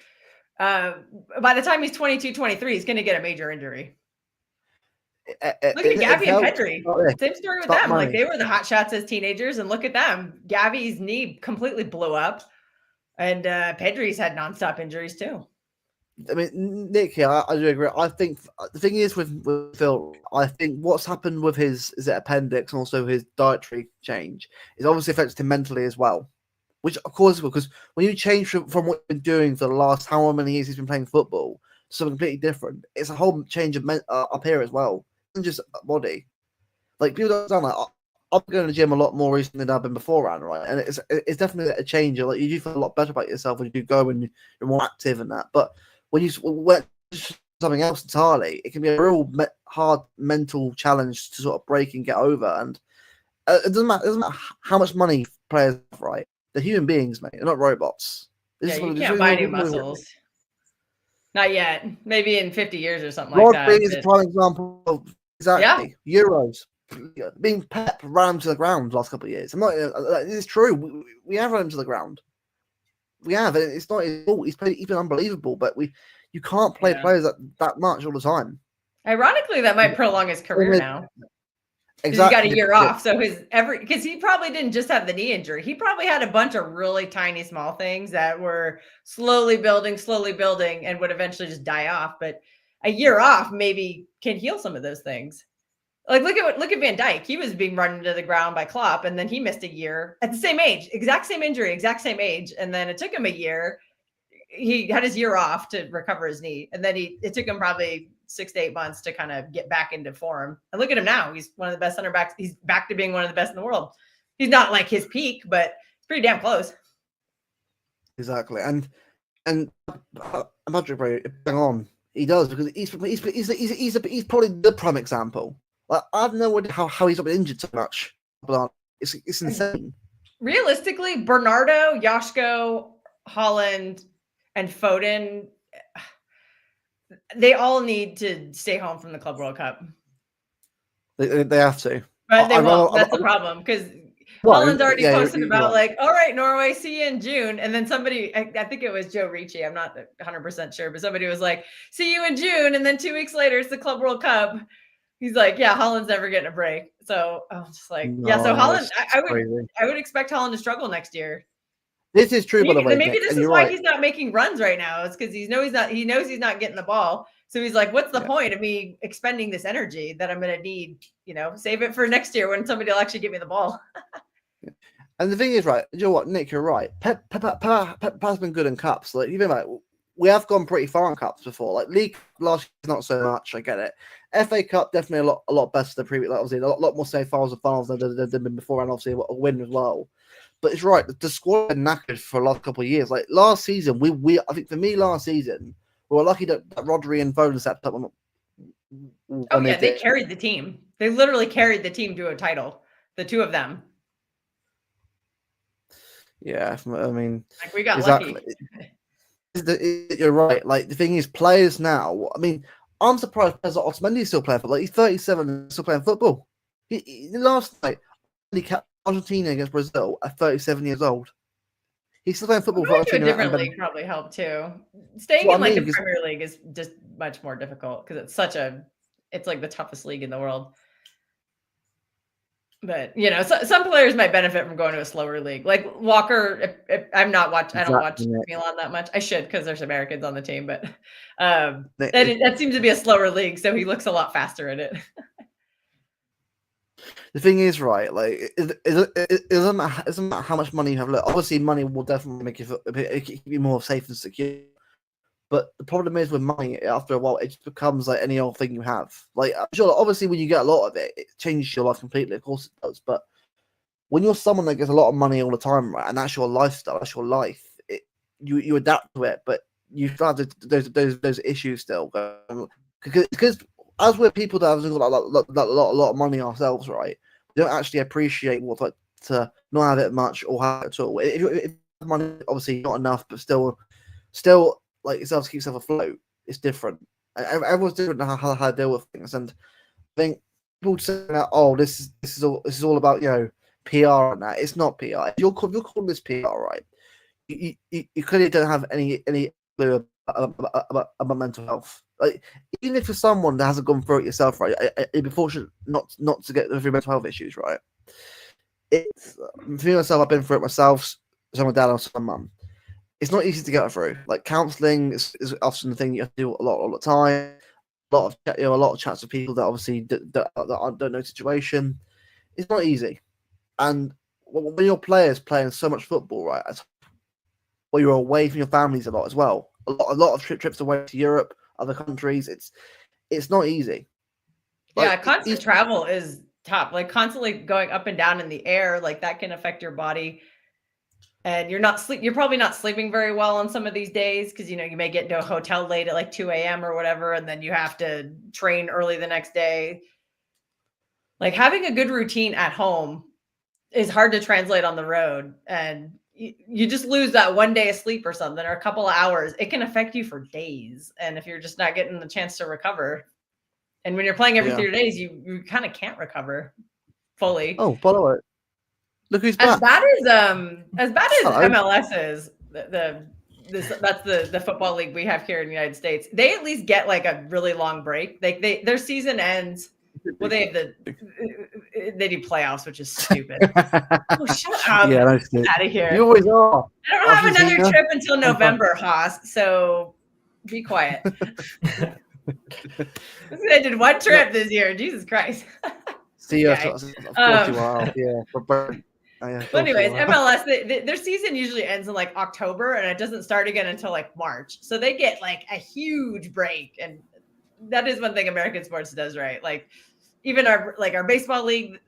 by the time he's 22, 23, he's going to get a major injury. Look at Gavi and Pedri. Same story with them. Like, they were the hot shots as teenagers, and look at them. Gavi's knee completely blew up, and Pedri's had nonstop injuries too. I mean, Nick, I do agree. I think the thing is with Phil, I think what's happened with his appendix and also his dietary change is obviously affected him mentally as well. Which of course, because when you change from what you've been doing for the last how many years he's been playing football to something completely different, it's a whole change of up here as well. Just body, like people don't sound like I'm going to the gym a lot more recently than I've been beforehand, right? And it's definitely a change. Like, you do feel a lot better about yourself when you do go and you're more active and that. But when you went something else entirely, it can be a real hard mental challenge to sort of break and get over. And it doesn't matter how much money players have, right? They're human beings, mate. They're not robots. You can't buy new muscles. Not yet. Maybe in 50 years or something like that. Rodri is a prime example of exactly Euros. Being Pep ran him to the ground the last couple of years. It's true. We have run him to the ground. We have. It's not his fault. He's been unbelievable, but you can't play players that much all the time. Ironically, that might prolong his career now. Exactly. He got a year off, so because he probably didn't just have the knee injury. He probably had a bunch of really tiny, small things that were slowly building, and would eventually just die off. But a year off maybe can heal some of those things. Like, look at Van Dijk. He was being run into the ground by Klopp, and then he missed a year at the same age, exact same injury, exact same age, and then it took him a year. He had his year off to recover his knee, and then it took him probably 6 to 8 months to kind of get back into form. And look at him now. He's one of the best center backs. He's back to being one of the best in the world. He's not like his peak, but it's pretty damn close. Exactly, and Madrid, bro, bang on. He does because he's probably the prime example. Like I have no idea how he's not been injured so much. But it's insane. Realistically, Bernardo, Joško, Haaland, and Foden, they all need to stay home from the Club World Cup. They have to, but they won't. That's the problem because Haaland's already posted about like, all right, Norway, see you in June. And then somebody, I think it was Joe Ricci, I'm not 100% sure, but somebody was like, see you in June. And then 2 weeks later, it's the Club World Cup. He's like, yeah, Haaland's never getting a break. So I'm just like, yeah. So Haaland, I would expect Haaland to struggle next year. This is true, by the way. Maybe this is why he's not making runs right now. It's because he knows he's not getting the ball. So he's like, what's the point of me expending this energy that I'm going to need? Save it for next year when somebody will actually give me the ball. And the thing is, right, you know what, Nick, you're right. Pep has been good in cups. Like, you've been like, we have gone pretty far in cups before. Like, league last year, not so much. I get it. FA Cup, definitely a lot better than previous. Like, obviously, a lot more semi-finals and finals than been before, and obviously a win as well. But it's right. The squad had knackered for the last couple of years. Like, last season, I think for me, last season, we were lucky that Rodri and Foden stepped up. They carried the team. They literally carried the team to a title. The two of them. Yeah, I mean, like we got lucky. You're right. Like the thing is, players now. I mean, I'm surprised players like Otamendi is still playing football. Like, he's 37 and still playing football. Last night, he kept Argentina against Brazil at 37 years old. He's still playing football for Argentina. A different league probably helped too. Staying in the Premier League is just much more difficult because it's like the toughest league in the world. But some players might benefit from going to a slower league. Like Walker, I don't watch Milan that much. I should because there's Americans on the team, but that seems to be a slower league, so he looks a lot faster in it. The thing is, right? Like, it doesn't matter how much money you have. Look, obviously, money will definitely make you be more safe and secure. But the problem is with money, after a while, it just becomes like any old thing you have. Like, I'm sure, obviously, when you get a lot of it, it changes your life completely. Of course, it does. But when you're someone that gets a lot of money all the time, right, and that's your lifestyle, that's your life, you adapt to it. But you still have those issues still, because as we're people that have got a lot of money ourselves, right, we don't actually appreciate what's like to not have it much or have it at all. If money, obviously, not enough, but still. Like yourself to keep yourself afloat, it's different. Everyone's different how to deal with things, and I think people say that, oh, this is all about PR and that. It's not PR. If you're calling this PR, right? You clearly don't have any clue about mental health. Like, even if you're someone that hasn't gone through it yourself, right? It'd be fortunate not to get through mental health issues, right? It's for myself. I've been through it myself. So my dad and my mum. It's not easy to get through. Like, counselling is often the thing you have to do all the time. A lot of chats with people that obviously don't know the situation. It's not easy. And when your players playing so much football, right, where you're away from your families a lot as well. A lot of trips away to Europe, other countries. It's not easy. Like, constant travel is tough. Like, constantly going up and down in the air, like that can affect your body. And you're probably not sleeping very well on some of these days because you may get into a hotel late at like 2 a.m. or whatever, and then you have to train early the next day. Like, having a good routine at home is hard to translate on the road, and you just lose that one day of sleep or something, or a couple of hours. It can affect you for days, and if you're just not getting the chance to recover, and when you're playing every 3 days, you kind of can't recover fully. Oh, by the way. Look who's back. As bad as MLS is, that's the football league we have here in the United States. They at least get like a really long break. Their season ends. Well, they do playoffs, which is stupid. Oh, shut up! Yeah, out of here. You always are. I don't have another trip until November, Haas. So be quiet. I did one trip this year. Jesus Christ. See you. Yeah. But anyways, MLS, their season usually ends in like October, and it doesn't start again until like March. So they get like a huge break, and that is one thing American sports does right. Like, even our baseball league,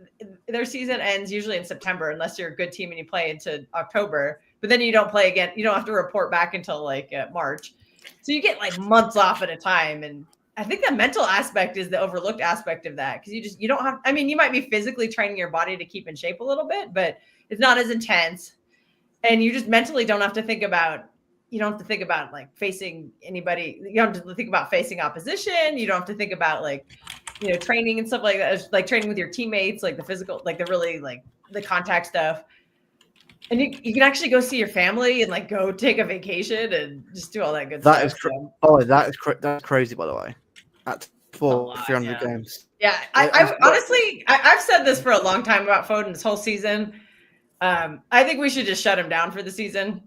their season ends usually in September, unless you're a good team and you play into October. but then you don't play again. You don't have to report back until like March. So you get like months off at a time. And I think the mental aspect is the overlooked aspect of that. Cause you don't have, I mean, you might be physically training your body to keep in shape a little bit, but it's not as intense. And you just mentally don't have to think about, like facing anybody. You don't have to think about facing opposition. You don't have to think about like, training and stuff like that, like training with your teammates, like the physical, like the really like the contact stuff. And you can actually go see your family and like go take a vacation and just do all that good stuff. That's crazy, by the way. At 300 games. Yeah, I've said this for a long time about Foden's whole season. I think we should just shut him down for the season.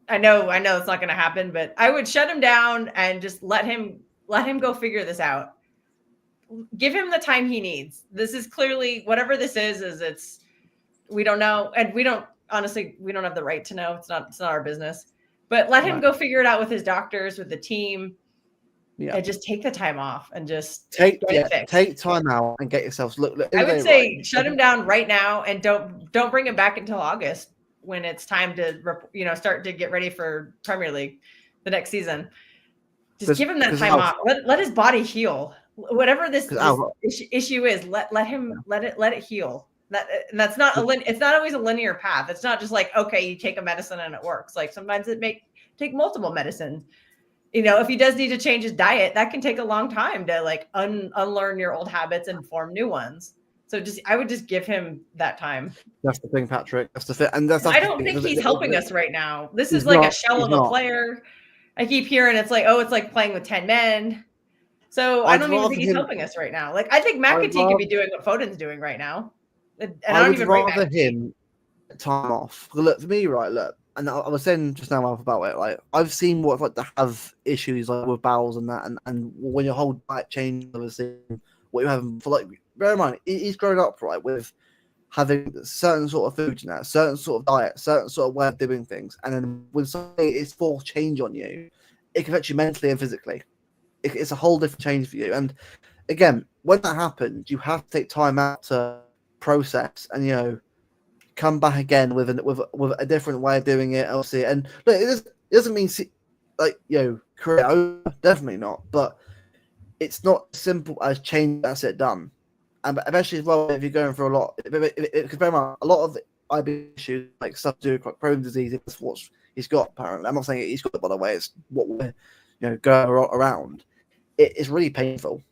I know it's not going to happen, but I would shut him down and just let him go figure this out. Give him the time he needs. This is clearly whatever this is we don't know, and we don't have the right to know. It's not our business. But let him go figure it out with his doctors, with the team. Yeah. And just take the time off and just take time out and get yourselves look. I would say shut him down right now and don't bring him back until August when it's time to start to get ready for Premier League the next season. Just give him that time off. Let his body heal. Whatever this issue is, let it heal. That's not it's not always a linear path. It's not just like, okay, you take a medicine and it works. Like sometimes it may take multiple medicines. If he does need to change his diet, that can take a long time to like unlearn your old habits and form new ones. So I would just give him that time. That's the thing, Patrick. That's the thing. And I don't think he's helping us right now. This is like a shell of a player. I keep hearing it's like playing with 10 men. So I don't even think he's helping us right now. Like I think McAtee could be doing what Foden's doing right now. And I don't even rather him time off. Look, for me, right, look. And I was saying just now about it, like I've seen what it's like to have issues like with bowels and that, and when your whole diet changes, obviously, what you have for like. Bear in mind, he's grown up right with having certain sort of foods now, certain sort of diet, certain sort of way of doing things, and then when something is forced change on you, it can affect you mentally and physically. It's a whole different change for you. And again, when that happens, you have to take time out to process and come back again with a different way of doing it, obviously. And look, it doesn't mean career over, definitely not. But it's not as simple as change. That's it, done. And especially as well if you're going through a lot, because very much a lot of IB issues like stuff to do with Crohn's disease. It's what he's got apparently. I'm not saying he's got it, by the way. It's what we're going around. It's really painful.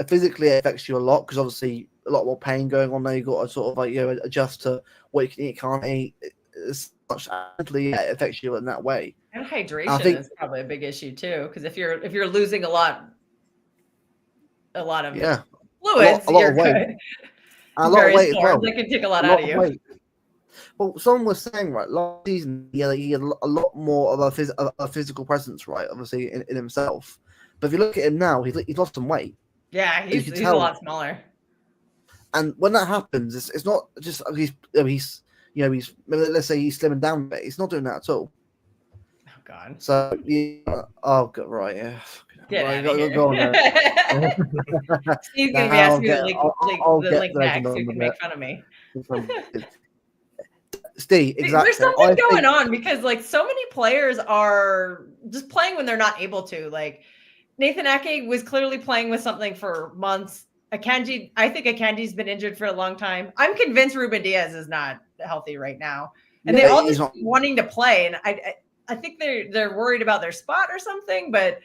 Physically it affects you a lot because obviously a lot more pain going on there. You've got to sort of adjust to what you can eat, can't eat. It's much mentally it affects you in that way. And hydration is probably a big issue too, because if you're losing a lot of fluids, a lot of weight. A lot of weight as well. That can take a lot out of you. Weight. Well, someone was saying right last season, he had a lot more of a physical presence, right? Obviously in himself. But if you look at him now, he's lost some weight. Yeah, he's a lot smaller. And when that happens, it's not just he's let's say he's slimming down a bit. He's not doing that at all. Oh God. So right, yeah. Go on there. Steve's gonna be asking me the link next so you can make fun of me. Steve, exactly. There's something going on because like so many players are just playing when they're not able to. Like Nathan Ake was clearly playing with something for months. I think Akanji's been injured for a long time. I'm convinced Ruben Diaz is not healthy right now, and they all just wanting to play. And I think they're worried about their spot or something. But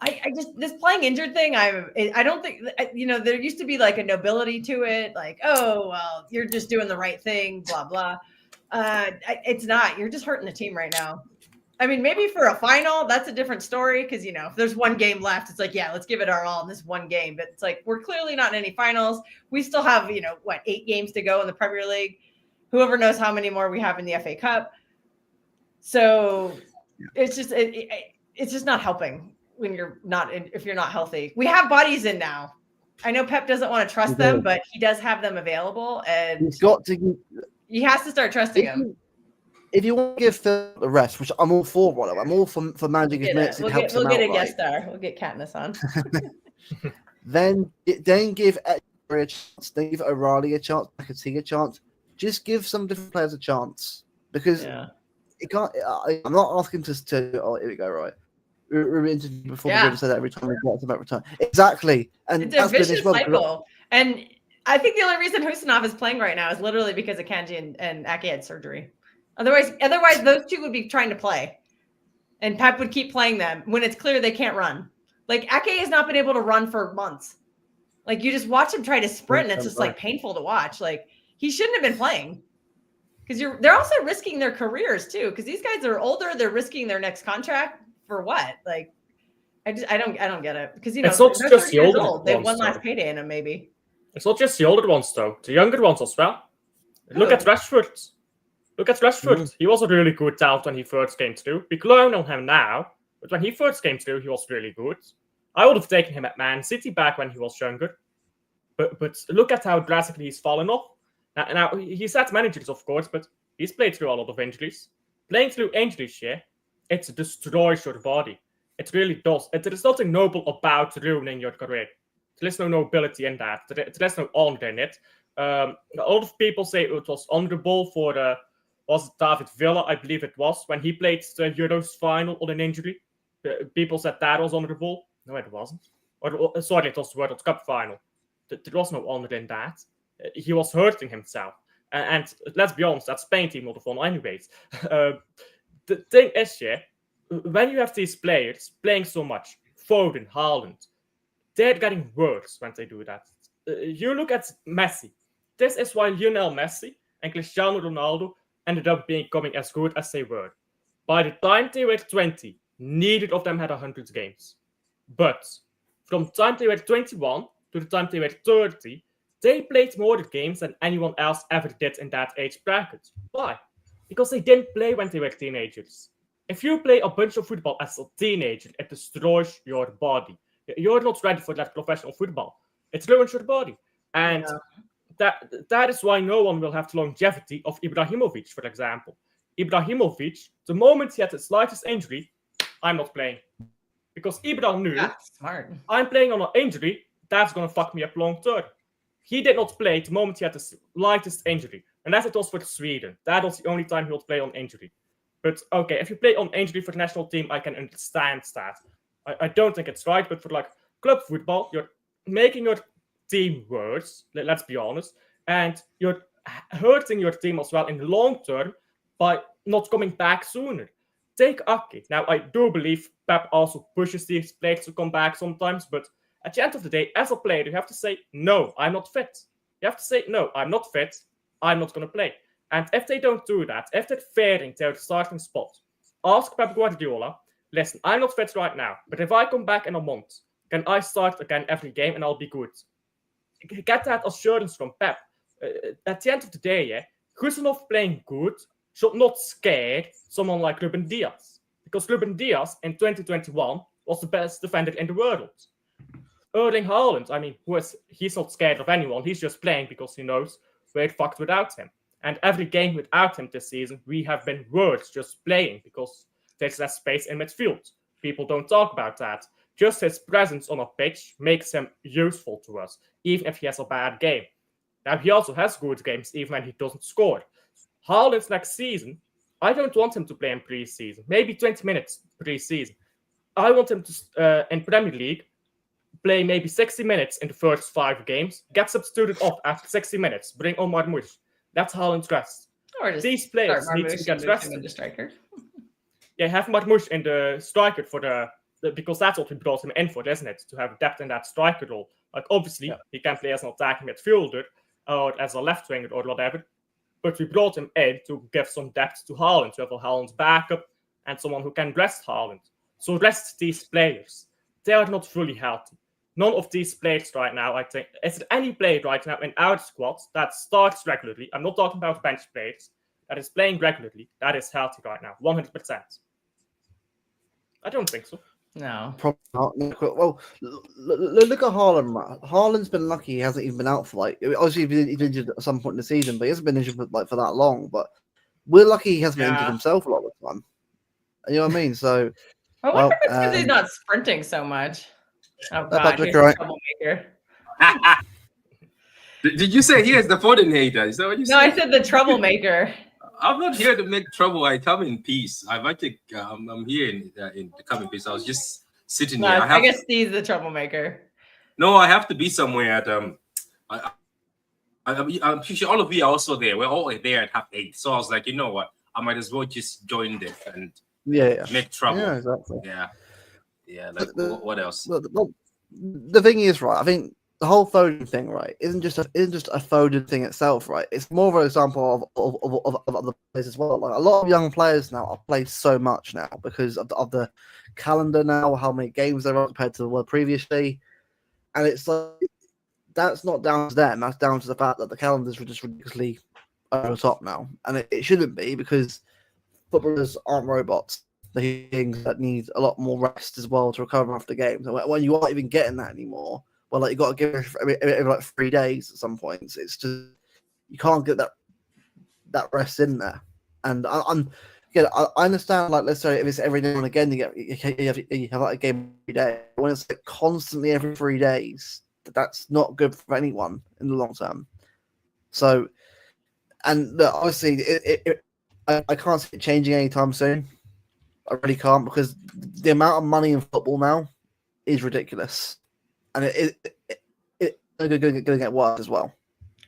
I just this playing injured thing. I don't think there used to be like a nobility to it. Like, oh well, you're just doing the right thing. Blah blah. It's not. You're just hurting the team right now. I mean, maybe for a final, that's a different story because, if there's one game left, it's like, yeah, let's give it our all in this one game. But it's like, we're clearly not in any finals. We still have, 8 games to go in the Premier League. Whoever knows how many more we have in the FA Cup. So it's just it's just not helping when if you're not healthy. We have bodies in now. I know Pep doesn't want to trust them, but he does have them available. And he has to start trusting them. If you want to give Phil the rest, which I'm all for, whatever, I'm all for managing his minutes. We'll get a guest star. We'll get Katniss on. then give Eddie a chance. Then give O'Reilly a chance. McAtee a chance. just give some different players a chance because it can't. I'm not asking to. Oh, here we go. Right, we're interviewed before we ever say that every time we get about return. Exactly, and it's a vicious cycle. And I think the only reason Husanov is playing right now is literally because of Kanji and Ake had surgery. Otherwise, those two would be trying to play, and Pep would keep playing them when it's clear they can't run. Like Ake has not been able to run for months. Like you just watch him try to sprint, and it's just like painful to watch. Like he shouldn't have been playing because they're also risking their careers too. Because these guys are older, they're risking their next contract for what? Like I don't get it because it's not just the older ones. They have one last payday in them, maybe. It's not just the older ones though; the younger ones as well. Look at Rashford. He was a really good talent when he first came through. We clone on him now, but when he first came through, he was really good. I would have taken him at Man City back when he was younger. But look at how drastically he's fallen off. Now he's had managers, of course, but he's played through a lot of injuries. Playing through injuries, it destroys your body. It really does. There is nothing noble about ruining your career. There is no nobility in that. There is no honor in it. A lot of people say it was honorable for was it David Villa, I believe it was, when he played the Euros final on an injury. People said that was honorable. No, it wasn't. Sorry, it was the World Cup final. There was no honor in that. He was hurting himself. And let's be honest, that Spain team would have won anyways. The thing is, when you have these players playing so much, Foden, Haaland, they're getting worse when they do that. You look at Messi. This is why Lionel Messi and Cristiano Ronaldo ended up becoming as good as they were. By the time they were 20, neither of them had 100 games. But from the time they were 21 to the time they were 30, they played more games than anyone else ever did in that age bracket. Why? Because they didn't play when they were teenagers. If you play a bunch of football as a teenager, it destroys your body. You're not ready for that professional football. It ruins your body. And that is why no one will have the longevity of Ibrahimovic, for example. Ibrahimovic, the moment he had the slightest injury, I'm not playing. Because Ibra knew, smart. I'm playing on an injury, that's going to fuck me up long term. He did not play the moment he had the slightest injury. And that it was for Sweden. That was the only time he would play on injury. But okay, if you play on injury for the national team, I can understand that. I don't think it's right, but for like club football, you're making your team worse, let's be honest, and you're hurting your team as well in the long term by not coming back sooner. Take Ake. Now, I do believe Pep also pushes these players to come back sometimes, but at the end of the day, as a player, you have to say, no, I'm not fit. You have to say, no, I'm not fit. I'm not going to play. And if they don't do that, if they're failing their starting spot, ask Pep Guardiola, listen, I'm not fit right now, but if I come back in a month, can I start again every game and I'll be good? Get that assurance from Pep. At the end of the day, Husanov playing good should not scare someone like Ruben Diaz. Because Ruben Diaz in 2021 was the best defender in the world. Erling Haaland, I mean, he's not scared of anyone. He's just playing because he knows we're fucked without him. And every game without him this season, we have been worse just playing because there's less space in midfield. People don't talk about that. Just his presence on a pitch makes him useful to us, even if he has a bad game. Now, he also has good games, even when he doesn't score. Haaland next season, I don't want him to play in pre-season. Maybe 20 minutes pre-season. I want him to, in Premier League, play maybe 60 minutes in the first 5 games, get substituted off after 60 minutes, bring on Marmoush. That's Haaland's rest. Or just these players need to get rested. In the striker. Yeah, have Marmoush in the striker for the because that's what we brought him in for, isn't it? To have depth in that striker role. Like, obviously, he can play as an attacking midfielder or as a left winger or whatever. But we brought him in to give some depth to Haaland, to have a Haaland's backup and someone who can rest Haaland. So rest these players. They are not fully healthy. None of these players right now, I think, is there any player right now in our squad that starts regularly? I'm not talking about bench players. That is playing regularly. That is healthy right now, 100%. I don't think so. No. Probably not. Well, look at Haaland. Haaland's been lucky he hasn't even been out for obviously he's been injured at some point in the season, but he hasn't been injured for that long. But we're lucky he hasn't been injured himself a lot of the time. You know what I mean? So I wonder if it's because he's not sprinting so much. Oh God, he's right. a troublemaker. Did you say he is the Foden hater? Is that what you said? No, I said the troublemaker. I'm not here to make trouble. I come in peace. I've actually, I'm here in to come in peace. I was just sitting here. I guess Steve's the troublemaker. No, I have to be somewhere at I'm sure all of you are also there. We're all there at 8:30. So I was like, you know what? I might as well just join this and make trouble. Yeah, exactly. Yeah. Like, what else? The thing is, right? I think the whole Foden thing, right, isn't just a Foden thing itself, right? It's more of an example of other players as well. Like a lot of young players now are playing so much now because of the calendar now, how many games there are compared to the world previously, and it's like that's not down to them. That's down to the fact that the calendars were just ridiculously over the top now, and it shouldn't be because footballers aren't robots. They're things that need a lot more rest as well to recover after games. And when you aren't even getting that anymore, well, like you got to give it every like 3 days at some points. It's just you can't get that rest in there. And I understand. Like, let's say if it's every now and again, you have like a game every day. When it's like constantly every 3 days, that's not good for anyone in the long term. So, and look, obviously, I can't see it changing anytime soon. I really can't because the amount of money in football now is ridiculous, and it's going to get worse as well.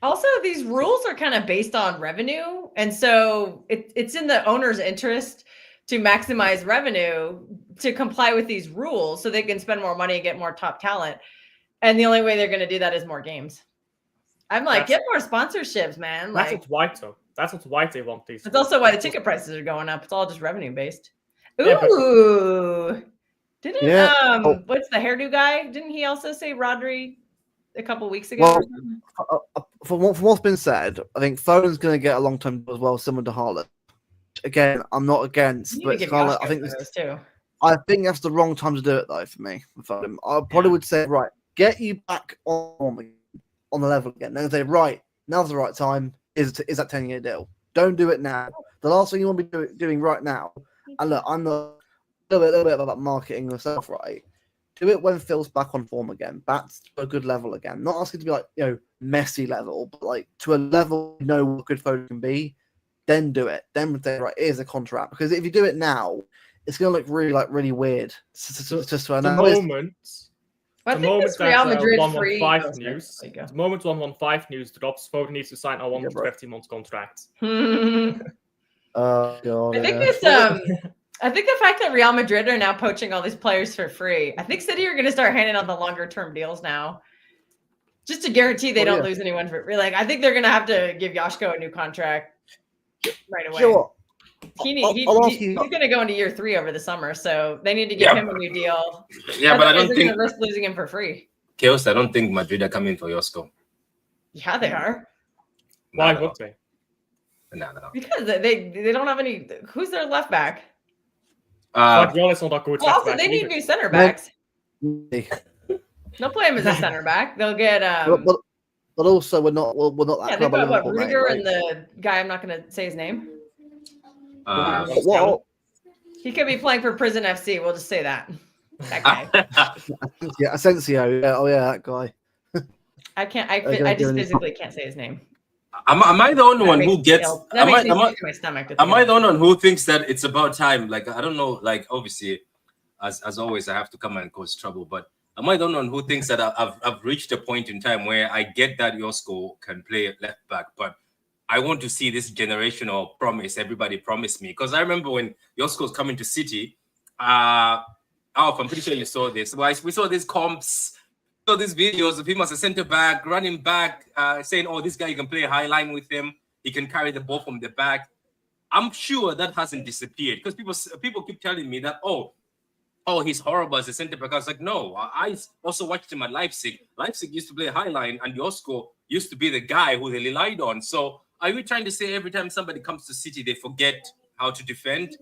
Also, these rules are kind of based on revenue, and so it's in the owner's interest to maximize revenue to comply with these rules, so they can spend more money and get more top talent. And the only way they're going to do that is more games. I'm like, get more sponsorships, man. That's what's white, though. That's what's white they want these. It's also why the ticket prices are going up. It's all just revenue based. Ooh. What's the hairdo guy? Didn't he also say Rodri a couple weeks ago? Well, from what's been said, I think Foden's going to get a long-term deal as well, similar to Haaland. Again, I'm not against, but it's kind of, I think that's the wrong time to do it, though, for me. With Foden. I probably would say, right, get you back on the level again. Then say, right, now's the right time. Is that 10-year deal? Don't do it now. The last thing you want to be doing right now. And look, I'm not a little bit about marketing yourself, right? Do it when Phil's back on form again, back to a good level again. Not asking to be like, Messi level, but like to a level you know what good Foden can be. Then do it. Then say, right, here's a contract. Because if you do it now, it's going to look really weird. The moment this Real Madrid 115 news. The moment 115 news drops, Foden needs to sign a 150-month contract. Oh god! I think I think the fact that Real Madrid are now poaching all these players for free. I think City are going to start handing out the longer-term deals now, just to guarantee they don't lose anyone for free. Like I think they're going to have to give Joško a new contract right away. Sure. He's going to go into year 3 over the summer, so they need to give him a new deal. Yeah, but I don't think risk losing him for free. Chaos. I don't think Madrid are coming for Joško. Yeah, they are. Why would they? No. Because they don't have any. Who's their left back? Guardiola's not that good. Also, they need new center backs. They'll play him as a center back. They'll get. But also we're not that. Yeah, they've got Rudiger and the guy. I'm not going to say his name. He could be playing for Prison FC. We'll just say that. That guy. Yeah, Asensio. Yeah, that guy. I can't. I just physically can't say his name. Am I the only one who gets? Am I the only one who thinks that it's about time? Like I don't know. Like obviously, as always, I have to come and cause trouble. But am I the only one who thinks that I've reached a point in time where I get that Joško can play left back, but I want to see this generational promise everybody promised me? Because I remember when Joško was coming to City. I'm pretty sure you saw this. We saw these comps. These videos of him as a center back, running back, saying, "Oh, this guy, you can play a high line with him. He can carry the ball from the back." I'm sure that hasn't disappeared because people keep telling me that, oh, he's horrible as a center back. I was like, no. I also watched him at Leipzig. Leipzig used to play a high line, and Joško used to be the guy who they relied on. So, are you trying to say every time somebody comes to City, they forget how to defend?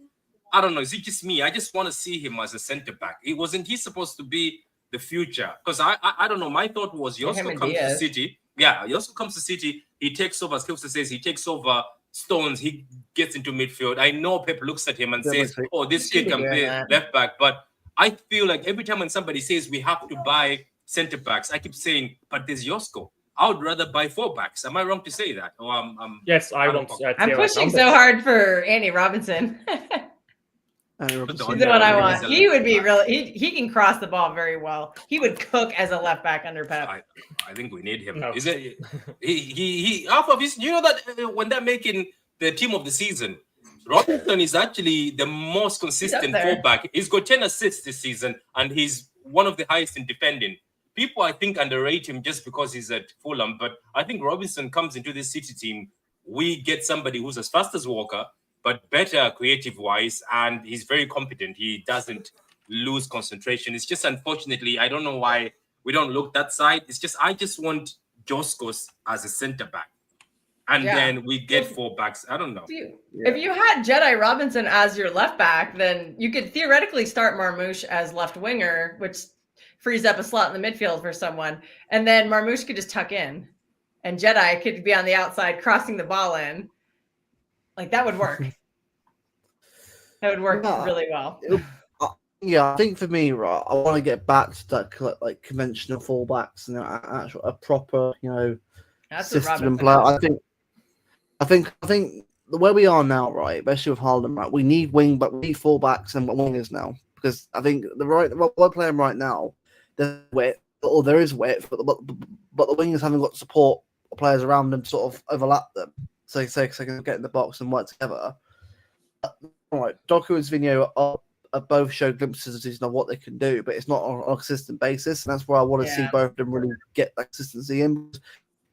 I don't know. Is it just me? I just want to see him as a center back. Wasn't he supposed to be the future? Because I don't know. My thought was Joško comes to City. Yeah, Joško comes to City. He takes over, as Kilster says, he takes over Stones. He gets into midfield. I know Pep looks at him and says, "Oh, this kid can play left back." But I feel like every time when somebody says we have to buy center backs, I keep saying, "But there's Joško." I would rather buy 4 backs. Am I wrong to say that? Or yes, I want. I'm pushing so hard for Andy Robinson. He's the one I want. He would be really. He can cross the ball very well. He would cook as a left back under Pep. I think we need him. No. Is it? He half of his. You know that when they're making the team of the season, Robinson is actually the most consistent fullback. He's got 10 assists this season, and he's one of the highest in defending. People, I think, underrate him just because he's at Fulham, but I think Robinson comes into this City team. We get somebody who's as fast as Walker, but better creative-wise, and he's very competent. He doesn't lose concentration. It's just, unfortunately, I don't know why we don't look that side. It's just, I just want Joskos as a centre-back, and then we get 4 backs. I don't know. If you had Jedi Robinson as your left back, then you could theoretically start Marmoush as left winger, which frees up a slot in the midfield for someone. And then Marmoush could just tuck in and Jedi could be on the outside crossing the ball in. Like that would work. That would work really well. Yeah, I think for me, right, I want to get back to that like conventional fullbacks and actual a proper, system and play. I think the way we are now, right, especially with Haaland, right, we need fullbacks and wingers now because I think we're playing right now. There's width, or there is width, but the wingers haven't got support players around them to sort of overlap them, so they can get in the box and work together. All right, Doku and Vinho are both show glimpses of what they can do, but it's not on a consistent basis, and that's where I want to see both of them really get that consistency in.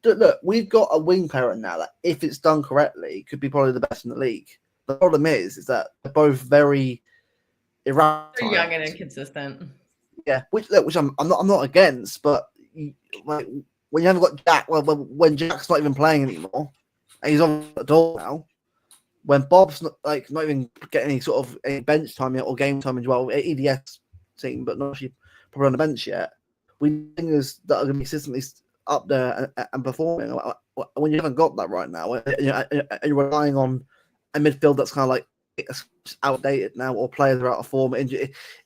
Look, we've got a wing parent now that, if it's done correctly, could be probably the best in the league. The problem is that they're both very erratic, very young and inconsistent. Yeah, which I'm not against, but like when you haven't got Jack, when Jack's not even playing anymore, and he's on the door now. When Bob's not even getting any sort of any bench time yet or game time as well, EDS team, but not actually probably on the bench yet. We think that are going to be consistently up there and performing. When you haven't got that right now, you're relying on a midfield that's kind of like it's outdated now, or players are out of form.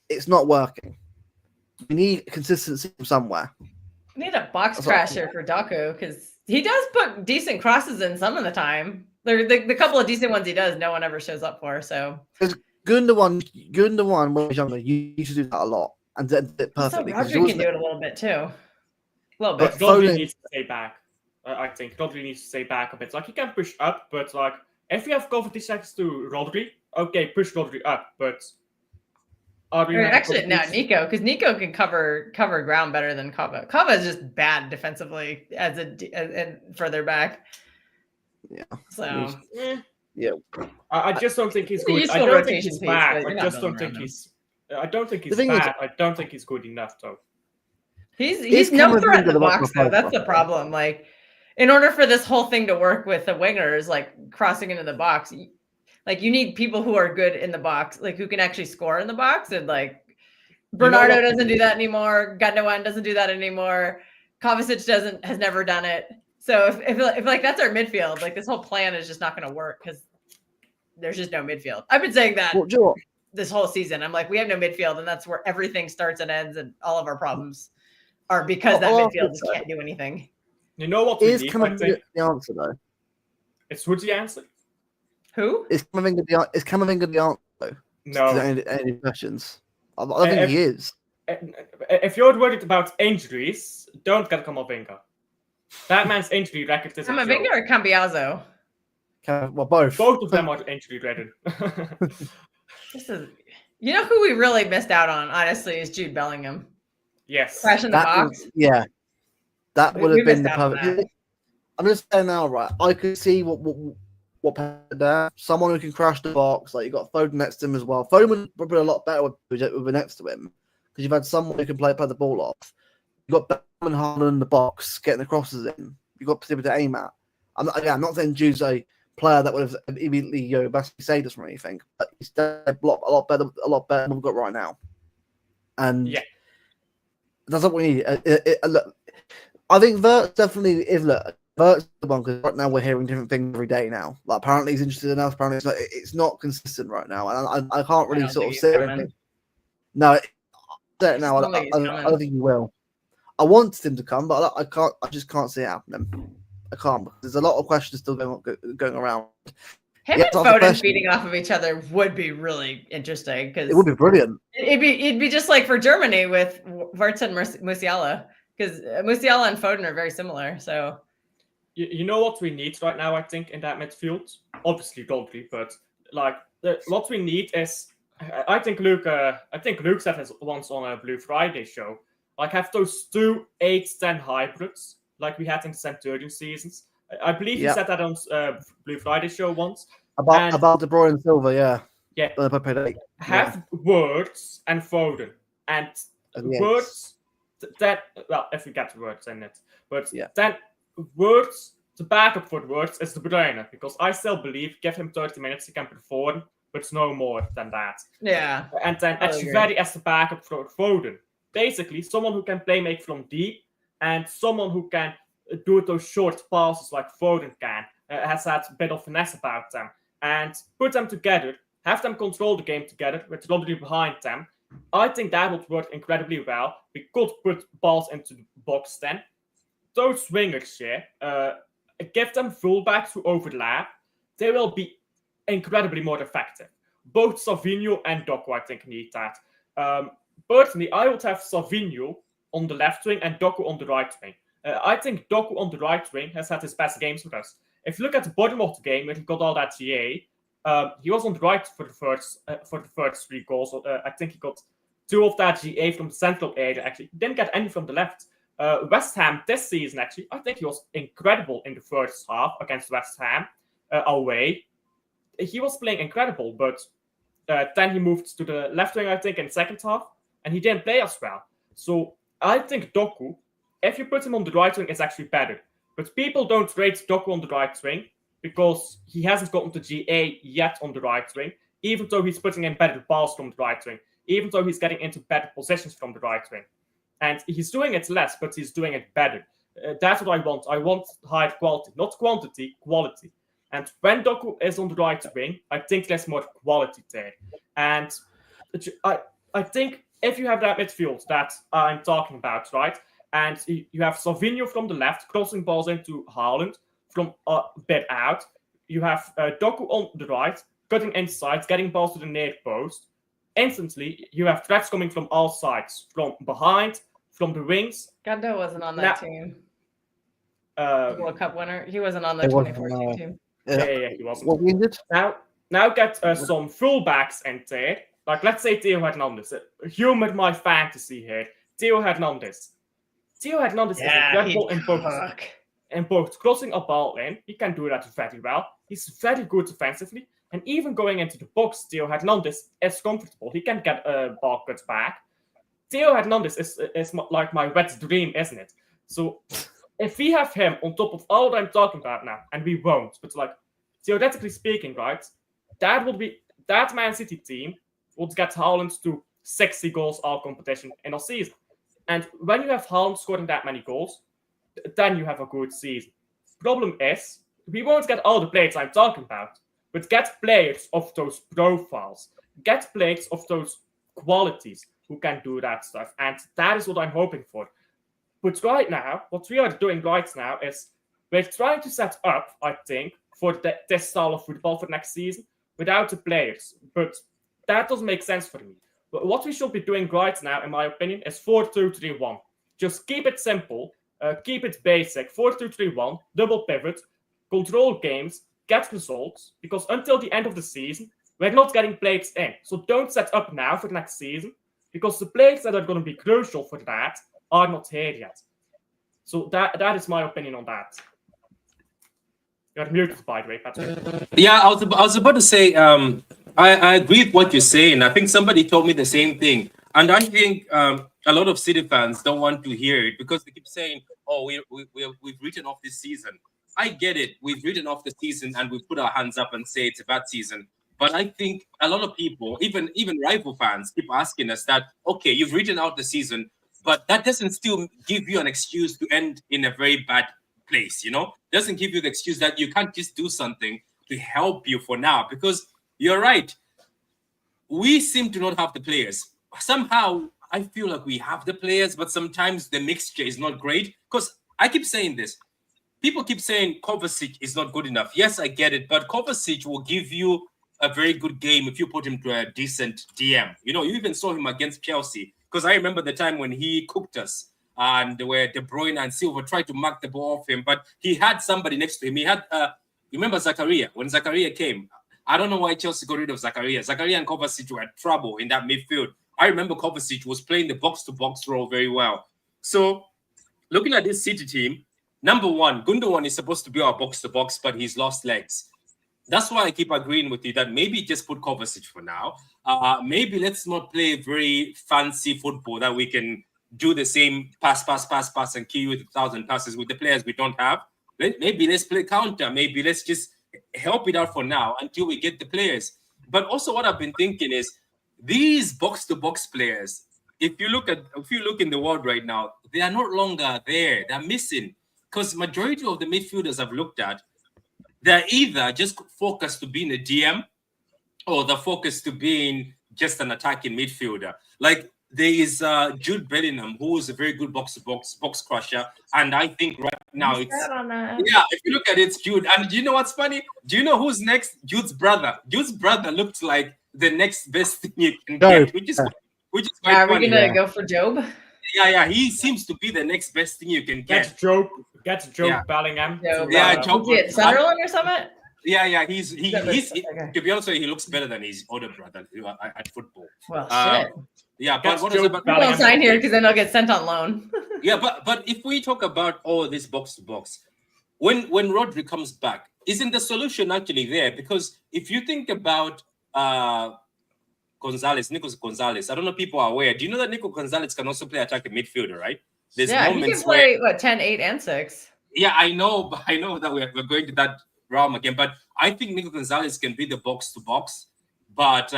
It's not working. We need consistency from somewhere. We need a box crasher for Doku because he does put decent crosses in some of the time. The couple of decent ones he does, no one ever shows up for. So Gundogan when he was younger, you used to do that a lot and did it perfectly. So Rodri can do it a little bit too. A little bit. But Rodri needs to stay back. I think Rodri needs to stay back a bit. Like he can push up, but like if you have cover 50 seconds to Rodri, okay, push Rodri up, but. Actually, no, Nico, because Nico can cover ground better than Kava. Kava is just bad defensively as further back. Yeah. So. Yeah. I just don't think he's good. I don't think he's bad. I just don't think he's. I don't think he's bad. I don't think he's good enough though. He's no threat in the box though. That's the problem. Like, in order for this whole thing to work with the wingers, like crossing into the box. Like you need people who are good in the box, like who can actually score in the box. And like Bernardo doesn't do that anymore. Gundogan doesn't do that anymore. Kovacic has never done it. So if like that's our midfield, like this whole plan is just not going to work because there's just no midfield. I've been saying that this whole season. I'm like, we have no midfield, and that's where everything starts and ends, and all of our problems are because that midfield just can't do anything. You know what? Is Camavinga the answer though? It's what's the answer? Who? Is Camavinga the answer though? No. Any questions? I don't think he is. If you're worried about injuries, don't get Camavinga. That man's injury record is Camavinga or Cambiaso? Well, both. Both of them are injury rated. You know who we really missed out on, honestly, is Jude Bellingham. Yes. Crash in the box. That would have been the perfect. I'm just saying now, right? I could see what there. Someone who can crash the box. Like you got Foden next to him as well. Foden would be a lot better with next to him because you've had someone who can play the ball off. You got Bellingham and Haaland in the box getting the crosses in. You got people to aim at. I'm not saying Jude's a player that would have immediately basically saved us from anything, but he's done a lot better than we've got right now. And that's what we need. Look, I think Vert's definitely is. Look, Vert's the one because right now we're hearing different things every day now. Like apparently he's interested enough. Apparently it's not consistent right now, and I can't really sort of say anything. No, I don't think he will. I want him to come, but I can't. I just can't see it happening. I can't because there's a lot of questions still going around. Him and Foden feeding off of each other would be really interesting because it would be brilliant. It'd be just like for Germany with Wirtz and Musiala, because Musiala and Foden are very similar. So you know what we need right now, I think, in that midfield? Obviously Godfrey, but like what we need is, I think Luke said this once on a Blue Friday show, like have those 2 8-10 hybrids like we had in the Centurion seasons. I believe he said that on Blue Friday show once. About De Bruyne and Silva, yeah. Have Wirtz and Foden. And Wirtz, that, well, if we get the Wirtz in it. But then Wirtz, the backup for Wirtz is De Bruyne. Because I still believe, give him 30 minutes, he can perform, but no more than that. Yeah. And then Echeverri as the backup for Foden. Basically, someone who can play make from deep, and someone who can do those short passes like Foden can, has that bit of finesse about them, and put them together, have them control the game together with Rodri behind them. I think that would work incredibly well. We could put balls into the box then. Those wingers here, give them fullbacks who overlap. They will be incredibly more effective. Both Savinho and Doku, I think, need that. Personally, I would have Savinho on the left wing and Doku on the right wing. I think Doku on the right wing has had his best games with us. If you look at the Bournemouth game where he got all that GA, he was on the right for the first 3 goals. I think he got 2 of that GA from the central area. Actually, he didn't get any from the left. West Ham this season, actually, I think he was incredible in the first half against West Ham away. He was playing incredible, but then he moved to the left wing, I think, in the second half, and he didn't play as well. So I think Doku, if you put him on the right wing, is actually better. But people don't rate Doku on the right wing because he hasn't gotten to GA yet on the right wing, even though he's putting in better balls from the right wing, even though he's getting into better positions from the right wing. And he's doing it less, but he's doing it better. That's what I want. I want high quality, not quantity, quality. And when Doku is on the right wing, I think there's more quality there. And I think if you have that midfield that I'm talking about, right, and you have Savinho from the left, crossing balls into Haaland from a bit out. You have Doku on the right, cutting inside, getting balls to the near post. Instantly, you have threats coming from all sides, from behind, from the wings. Gando wasn't on that team. World Cup winner. He wasn't on the 2014 team. Yeah, he wasn't. What we did? Now get some fullbacks in there. Like, let's say Theo Hernandez. Humor my fantasy here. Theo Hernandez is incredible in both crossing a ball in. He can do that very well. He's very good defensively. And even going into the box, Theo Hernandez is comfortable. He can get a ball cut back. Theo Hernandez is like my wet dream, isn't it? So if we have him on top of all that I'm talking about now, and we won't, but like theoretically speaking, right, that Man City team would get Haaland to 60 goals all competition in a season. And when you have Haaland scoring that many goals, then you have a good season. Problem is, we won't get all the players I'm talking about, but get players of those profiles, get players of those qualities who can do that stuff. And that is what I'm hoping for. But right now, what we are doing right now is we're trying to set up, I think, for this style of football for next season without the players. But that doesn't make sense for me. But what we should be doing right now, in my opinion, is 4-2-3-1. Just keep it simple, keep it basic. 4-2-3-1, double pivot, control games, get results. Because until the end of the season, we're not getting players in. So don't set up now for next season, because the players that are going to be crucial for that are not here yet. So that is my opinion on that. You're muted, by the way, Patrick. Yeah, I was about to say, I agree with what you're saying. I think somebody told me the same thing. And I think a lot of City fans don't want to hear it because they keep saying, oh, we've written off this season. I get it. We've written off the season and we put our hands up and say it's a bad season. But I think a lot of people, even rival fans, keep asking us that, okay, you've written out the season, but that doesn't still give you an excuse to end in a very bad place, you know? Doesn't give you the excuse that you can't just do something to help you for now. Because you're right. We seem to not have the players. Somehow I feel like we have the players, but sometimes the mixture is not great. Because I keep saying this. People keep saying Kovacic is not good enough. Yes, I get it, but Kovacic will give you a very good game if you put him to a decent DM. You even saw him against Chelsea. Because I remember the time when he cooked us and where De Bruyne and Silva tried to mark the ball off him, but he had somebody next to him. He had, remember Zakaria? When Zakaria came, I don't know why Chelsea got rid of Zakaria. Zakaria and Kovacic were trouble in that midfield. I remember Kovacic was playing the box-to-box role very well. So, looking at this City team, number one, Gundogan is supposed to be our box-to-box, but he's lost legs. That's why I keep agreeing with you that maybe just put Kovacic for now. Maybe let's not play very fancy football that we can do the same pass, and kill you with 1,000 passes with the players we don't have. Maybe let's play counter. Maybe let's just help it out for now until we get the players. But also what I've been thinking is these box-to-box players, if you look in the world right now, they are no longer there. They're missing. Because majority of the midfielders I've looked at, they're either just focused to being a DM or they're focused to being just an attacking midfielder. Like there is Jude Bellingham, who is a very good box crusher. And I think right now if you look at it, it's Jude. And do you know what's funny? Do you know who's next? Jude's brother. Jude's brother looked like the next best thing you can get, which is quite Are funny. we gonna go for Job? Yeah, he seems to be the next best thing you can get. Get Job Bellingham. Job. Is it Sunderland or something? Yeah, he's to be honest with you, he looks better than his older brother at football. Well, shit. Yeah, but what is We won't sign here because then they'll get sent on loan. Yeah, but if we talk about all this box to box, when Rodri comes back, isn't the solution actually there? Because if you think about Nico Gonzalez, I don't know if people are aware. Do you know that Nico Gonzalez can also play attacking midfielder, right? There's he can play 10, 8, and 6. Yeah, I know that we're going to that realm again, but I think Nico Gonzalez can be the box to box. But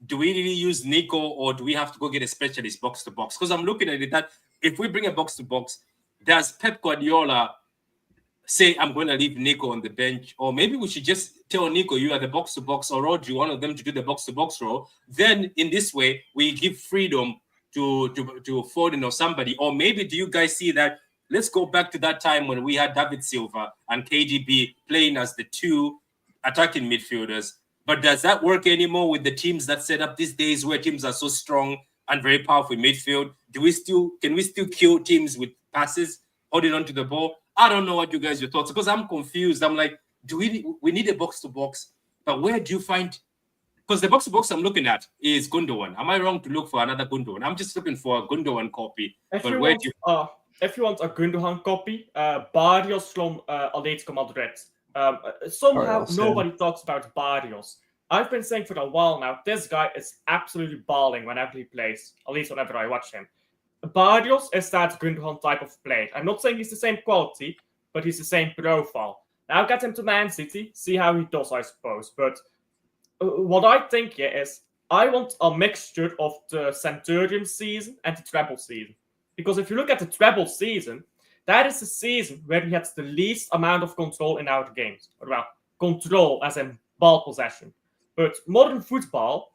do we really use Nico or do we have to go get a specialist box to box? Because I'm looking at it that if we bring a box to box, does Pep Guardiola say I'm going to leave Nico on the bench, or maybe we should just tell Nico you are the box to box, or Rodri, one of them, to do the box to box role. Then in this way we give freedom to Foden or somebody. Or maybe do you guys see that? Let's go back to that time when we had David Silva and KDB playing as the two attacking midfielders. But does that work anymore with the teams that set up these days where teams are so strong and very powerful in midfield? Can we still kill teams with passes, holding on to the ball? I don't know what you guys your thoughts, because I'm confused. I'm like, we need a box to box, but where do you find? Because the box to box I'm looking at is Gundogan. Am I wrong to look for another Gundogan? I'm just looking for a Gundogan copy. If you want a Gundogan copy, Barrios from Atletico Madrid. Somehow nobody talks about Barrios. I've been saying for a while now, this guy is absolutely balling whenever he plays, at least whenever I watch him. Barrios is that Gundogan type of player. I'm not saying he's the same quality, but he's the same profile. Now get him to Man City, see how he does, I suppose. But what I think here is I want a mixture of the Centurion season and the treble season. Because if you look at the treble season, that is the season where he had the least amount of control in our games. Well, control as in ball possession. But modern football,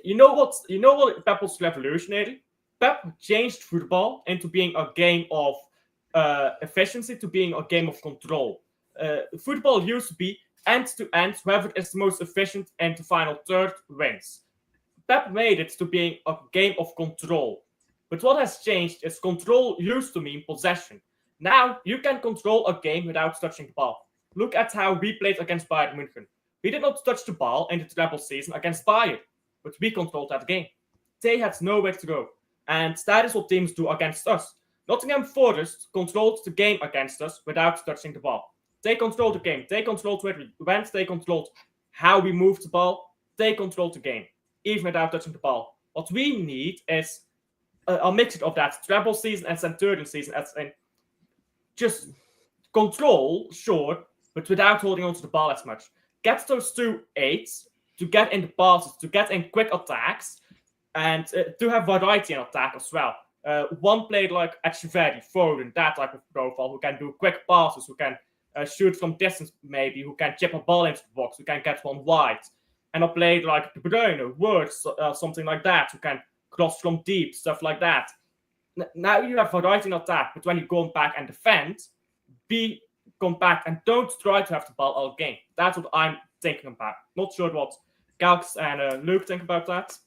you know what Pep was revolutionary? Pep changed football into being a game of efficiency to being a game of control. Football used to be end-to-end, whoever is the most efficient and the final third wins. Pep made it to being a game of control. But what has changed is control used to mean possession. Now you can control a game without touching the ball. Look at how we played against Bayern München. We did not touch the ball in the treble season against Bayern, but we controlled that game. They had nowhere to go. And that is what teams do against us. Nottingham Forest controlled the game against us without touching the ball. They controlled the game. They controlled where we went. They controlled how we moved the ball. They controlled the game, even without touching the ball. What we need is a mixture of that treble season and Centurion season, as in just control, sure, but without holding on to the ball as much. Get those 2 8s to get in the passes, to get in quick attacks, and to have variety in attack as well. One player like Echeverri, Foden, that type of profile, who can do quick passes, who can shoot from distance maybe, who can chip a ball into the box, who can get one wide. And a player like De Bruyne, Wirtz, something like that, who can cross from deep, stuff like that. Now you have variety in attack, but when you go back and defend, be compact and don't try to have the ball all game. That's what I'm thinking about. Not sure what Galks and Luke think about that.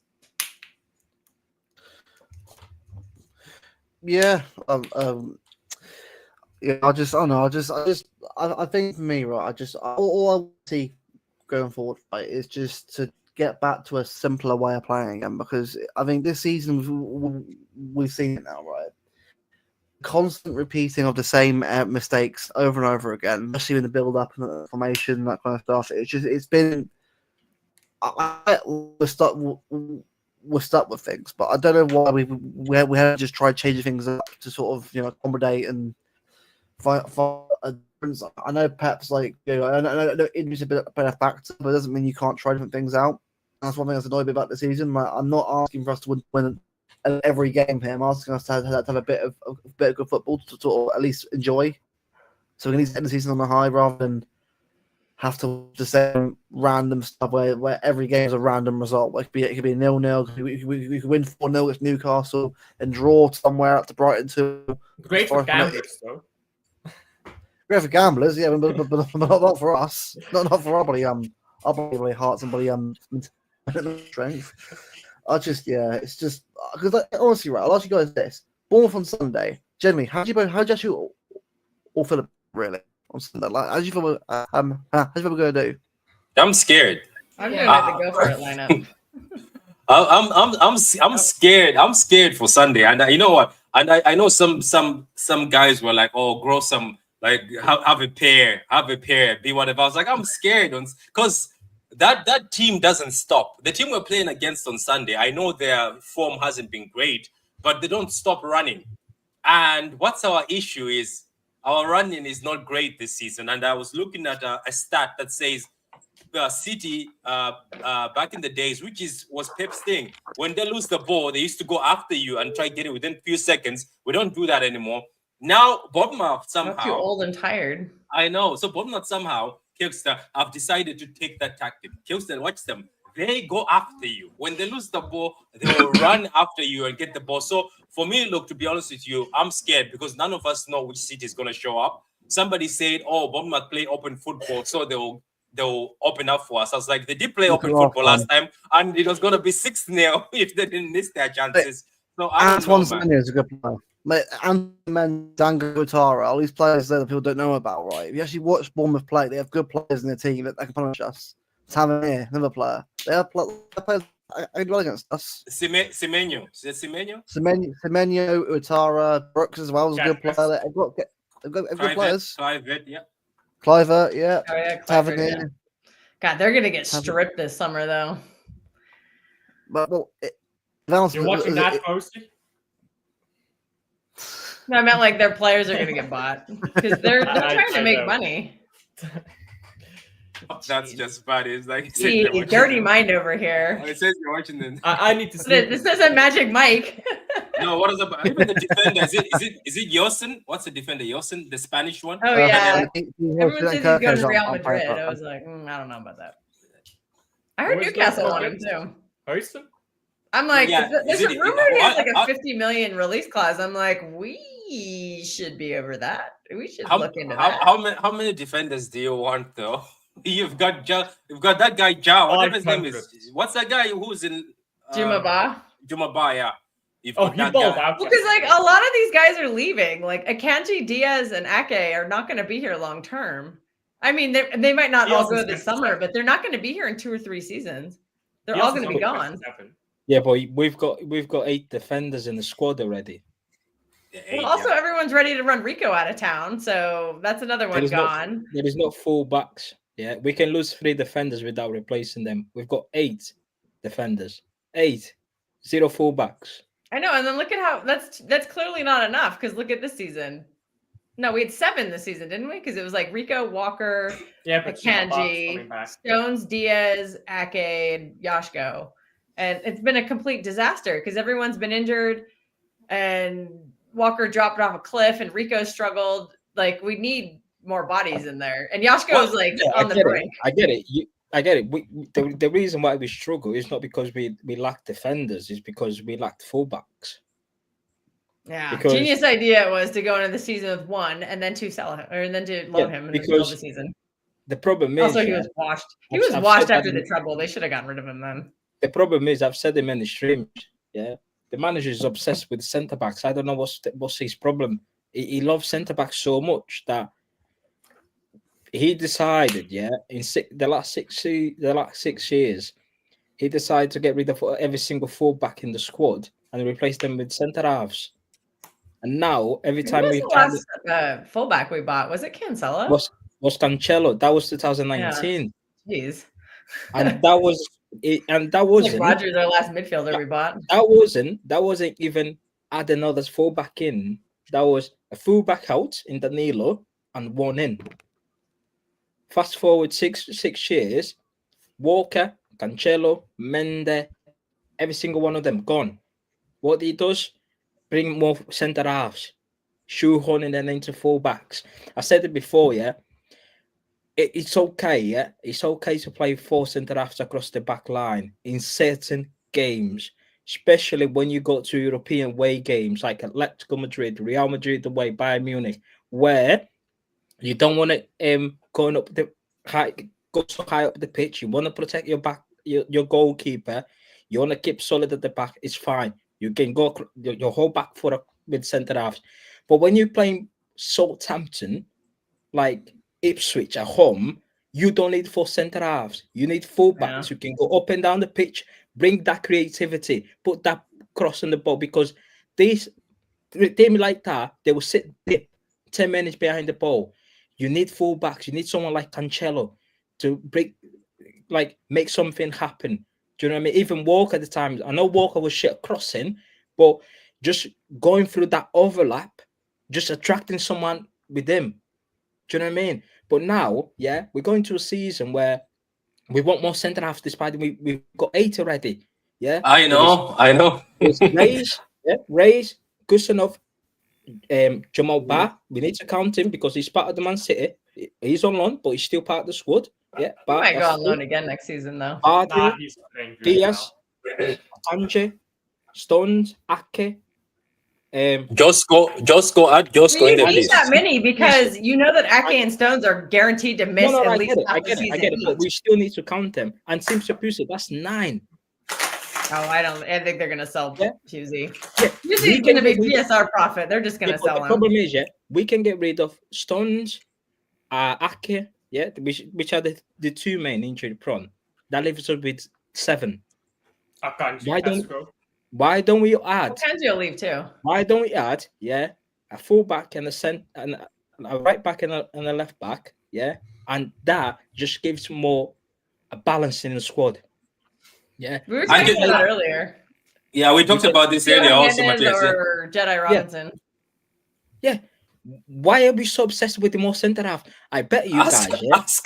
Yeah, yeah. I think for me, right. All I see going forward, right, is just to get back to a simpler way of playing again. Because I think this season we've seen it now, right. Constant repeating of the same mistakes over and over again, especially in the build-up and the formation, that kind of stuff. It's been. We're stuck with things, but I don't know why we have just tried changing things up to sort of accommodate and find a difference. I know Pep's I know injury's a bit of a factor, but it doesn't mean you can't try different things out. That's one thing that's annoyed me about the season. I'm not asking for us to win every game here. I'm asking us to have a bit of good football to sort of at least enjoy. So we can at least end the season on a high rather than have to just say random stuff where every game is a random result. It could be 0-0. We could win 4-0 against Newcastle and draw somewhere up to Brighton too. Great for gamblers, though. Great for gamblers, yeah, but not for us. Not for our body hearts and body strength. It's just because honestly, right. I'll ask you guys this: Bournemouth on Sunday. Generally, how do you actually all feel it, really? On Sunday, how do you feel? How do you feel we're gonna do? I'm scared. I'm gonna have to go for it lineup. I'm scared. I'm scared for Sunday, and you know what? And I know some guys were like, "Oh, grow some have a pair, be whatever." I was like, I'm scared because that team doesn't stop. The team we're playing against on Sunday, I know their form hasn't been great, but they don't stop running. And what's our issue is our running is not great this season. And I was looking at a stat that says City back in the days, which was Pep's thing. When they lose the ball, they used to go after you and try to get it within a few seconds. We don't do that anymore. Now, Bournemouth somehow. Not too old and tired. I know. So Bournemouth somehow, Kilster, have decided to take that tactic. Kilster, watch them. They go after you. When they lose the ball, they will run after you and get the ball. So for me, look, to be honest with you, I'm scared because none of us know which city is going to show up. Somebody said, "Oh, Bournemouth play open football, so they'll open up for us." I was like, they did play open football last time, and it was going to be 6-0 if they didn't miss their chances. So Antoine Semenyo is a good player. And Dango Utara, all these players there that people don't know about, right? If you actually watch Bournemouth play, they have good players in their team that can punish us. Tavernier, another player. They have players I can well against us. Semenyo. Is it Semenyo? Semenyo, Utara, Brooks as well is a good player. They've got good players. Clivert, yeah. Clivert, yeah. Oh, yeah, Tavernier. yeah. God, they're gonna get stripped this summer, though. But you're watching that closely? No, I meant like their players are going to get bought because they're trying to make money. That's just bad. It's like dirty mind over here. It says you're watching them. I need to see. This isn't Magic Mike. No, what is it? Even the defender? Is it Yosin? What's the defender? Yosin, the Spanish one? Oh yeah. Everyone says he's going to Real Madrid. I was like, I don't know about that. I heard Newcastle want him too. Houston? I'm like, there's a rumor he has like a 50 million release clause. I'm like, we should be over that. We should look into that. How many defenders do you want though? You've got that guy Jao. Whatever his name is. What's that guy who's in Jumaba? Jumaba, yeah. He balled out. Because like a lot of these guys are leaving. Like Akanji, Diaz, and Ake are not going to be here long term. I mean, they might not all go this summer, but they're not going to be here in 2 or 3 seasons. They're all going to be gone. Yeah, but we've got 8 defenders in the squad already. Well, also, everyone's ready to run Rico out of town, so that's another one gone. There is no full backs. Yeah, we can lose 3 defenders without replacing them. We've got 8 defenders. 8, 0 full backs. I know, and then look at how that's clearly not enough. Because look at this season. No, we had 7 this season, didn't we? Because it was like Rico, Walker, Akanji, Stones, Diaz, Ake, and Yashko. And it's been a complete disaster because everyone's been injured and Walker dropped off a cliff and Rico struggled. Like, we need more bodies in there. And Yashko is on the brink. I get it. I get it. The reason why we struggle is not because we lack defenders, it's because we lacked fullbacks. Yeah, Because- genius idea was to go into the season with one and then to sell him, and then to loan him in the middle of the season. The problem is, Also, he was washed. He was I've washed said after that the trouble. They should have gotten rid of him then. the problem is, I've said in many streams, yeah, the manager is obsessed with centre backs. I don't know what's his problem. He loves centre backs so much that he decided, yeah, in the last 6 years, he decided to get rid of every single fullback in the squad and replace them with centre halves. And now, every time Who was we the last fullback we bought? Was it Cancelo? was Cancelo. That was 2019. Yeah. Jeez. And that was it. And that wasn't like Rodgers, our last midfielder we bought. That wasn't even add another fullback in. That was a fullback out in Danilo and one in. Fast forward six years, Walker, Cancelo, Mendes, every single one of them gone. What he does, bring more centre halves, shoehorning them into fullbacks. I said it before, yeah. It's okay, yeah. It's okay to play 4 centre halves across the back line in certain games, especially when you go to European way games like Atletico Madrid, Real Madrid away, Bayern Munich, where you don't want to go so high up the pitch. You want to protect your back, your goalkeeper. You want to keep solid at the back. It's fine. You can go your whole back foot with centre halves. But when you're playing Southampton, like Ipswich at home, you don't need 4 centre halves. You need fullbacks. You can go up and down the pitch, bring that creativity, put that cross on the ball, because these teams like that, they will sit deep 10 minutes behind the ball. You need fullbacks. You need someone like Cancelo to make something happen. Do you know what I mean? Even Walker at the time, I know Walker was shit crossing, but just going through that overlap, just attracting someone with him. Do you know what I mean? But now, yeah, we're going to a season where we want more centre halves, despite we've got 8 already. Yeah, I know. It's Reyes, Gustinov, Jamal Ba. We need to count him because he's part of the Man City. He's on loan, but he's still part of the squad. Yeah, he might go on loan again next season, though. He's Anje, Stones, Ake. Just go in there, You need please. that many because you know that Ake and Stones are guaranteed to miss at least I get it, but we still need to count them. And Sim Shapusa, that's 9. Oh, I think they're gonna sell Husey. Yeah, Husey's gonna be GSR profit. They're just gonna sell him. The problem is, we can get rid of Stones, Ake, which are the 2 main injury prone. That leaves us with 7. Why don't we add? Akanji will leave too. Why don't we add? Yeah, a fullback and a right back and a left back. Yeah, and that just gives more a balance in the squad. Yeah, we were talking about that earlier. Yeah, we talked about this earlier also, Matthias. Or Jedi Robinson. Yeah. Why are we so obsessed with the more centre half? I bet you guys. Ask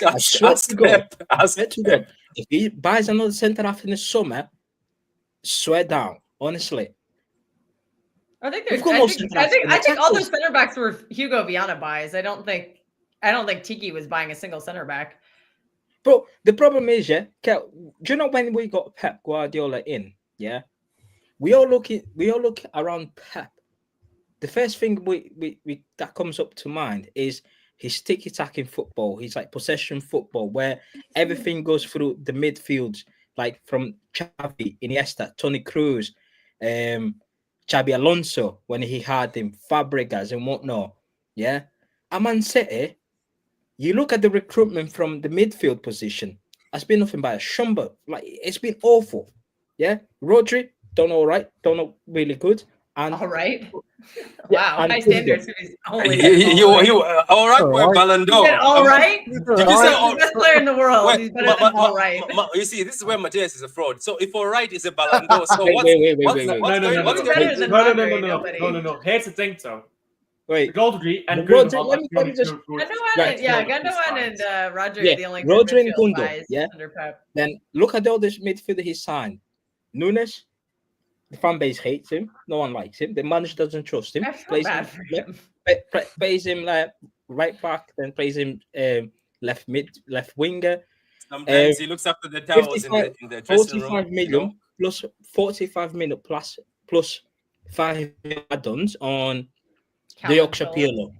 Pep. If he buys another centre half in the summer, swear down. Honestly, I think all those centre backs were Hugo Viana buys. I don't think Tiki was buying a single centre back. Bro, the problem is, do you know when we got Pep Guardiola in? Yeah, we all look around Pep. The first thing we that comes up to mind is his tiki-taka football. He's like possession football, where everything goes through the midfield, like from Xavi, Iniesta, Toni Kroos, Xabi Alonso when he had him, Fabregas and whatnot. Yeah, at Man City, you look at the recruitment from the midfield position. It's been nothing but a shumble. Like, it's been awful. Yeah, Rodri don't know really good. And all right. Wow, high standards. You all right for Ballon d'Or. All right. Did you say the best player in the world? He's better than all right. You see, this is where Matthias is a fraud. So if all right is a Ballon d'Or, so wait. No. Here's the thing, though. Wait. Rodri and Gundogan and Roger are the only Rodri and Gundogan. Yeah. Under Pep. Then look at all this midfielder he signed. Nunes. The fan base hates him. No one likes him. The manager doesn't trust him. Plays him like right back, then plays him left winger. Sometimes he looks after the towels in the dressing room. 45 million plus 45 million plus 5 add-ons on the Yorkshire Pirlo.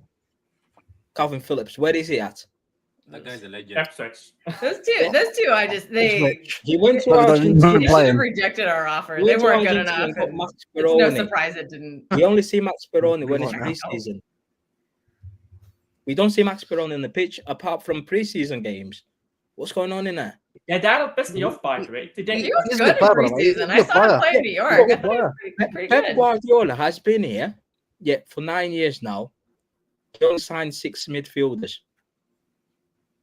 Calvin Phillips, where is he at? That guy's a legend. Ipswich. Those two, he went to Well, Argentina. they should have rejected our offer. They weren't good enough. It's no surprise it didn't. We only see Max Peroni when it's preseason. We don't see Max Peroni in the pitch apart from preseason games. What's going on in there? Yeah, that'll piss me off, by the way. He was good in preseason. I saw him play in New York. I thought he was pretty Pep good. Guardiola has been here, for 9 years now. He only signed 6 midfielders,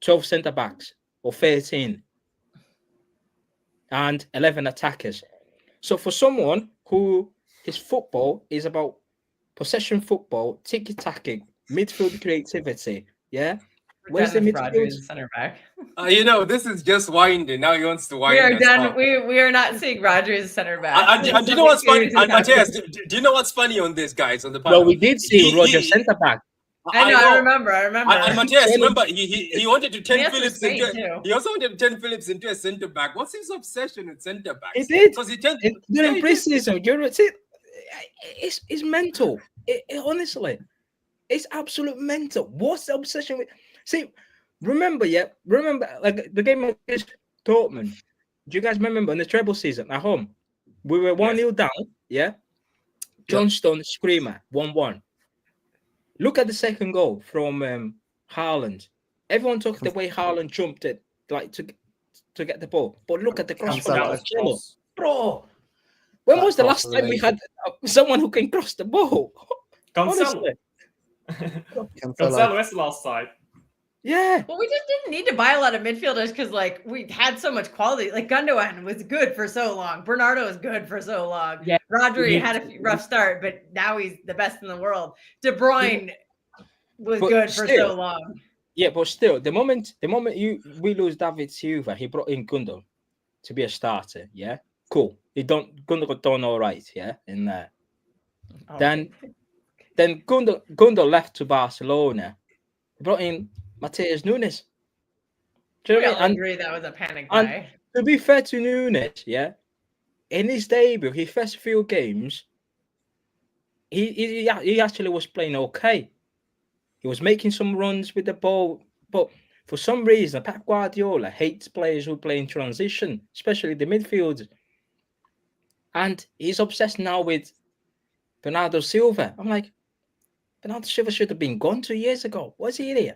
12 centre backs, or 13, and 11 attackers. So for someone who his football is about possession football, tiki-taka, midfield creativity, where's the midfield center back? This is just winding. Now he wants to wind. We are us done. up. We are not seeing Rodgers as center back. Do you know what's funny? Matthias, do you know what's funny on this, guys? On the panel? Well, we did see Roger centre back. I remember. And Matthias, remember, he wanted to turn Phillips into. Too. He also wanted to turn Phillips into a centre back. What's his obsession with centre backs? He did. Because he turned during preseason. It's mental. Honestly, it's absolute mental. What's the obsession with? See, remember, like the game against Dortmund. Do you guys remember in the treble season at home? We were 1-0 down. Yeah. Johnston screamer 1-1. Look at the second goal from Haaland. Everyone took the way Haaland jumped it, like to get the ball. But look at the cross from Marcelo. Bro, when was the last time we had someone who can cross the ball? Cancelo is the last time. Yeah. Well, we just didn't need to buy a lot of midfielders because, like, we had so much quality. Like, Gundogan was good for so long. Bernardo was good for so long. Yeah. Rodri had a rough start, but now he's the best in the world. De Bruyne was good for so long. Yeah, but still, the moment we lose David Silva, he brought in Gundogan to be a starter. Yeah, cool. Gundogan done all right. Yeah, in there. Oh. Then Gundogan left to Barcelona. He brought in Mateus Nunes. Do you know what I mean? Agree that was a panic buy. And to be fair to Nunes, in his debut, his first few games, he actually was playing okay. He was making some runs with the ball, but for some reason, Pep Guardiola hates players who play in transition, especially the midfielders. And he's obsessed now with Bernardo Silva. I'm like, Bernardo Silva should have been gone 2 years ago. What's he here?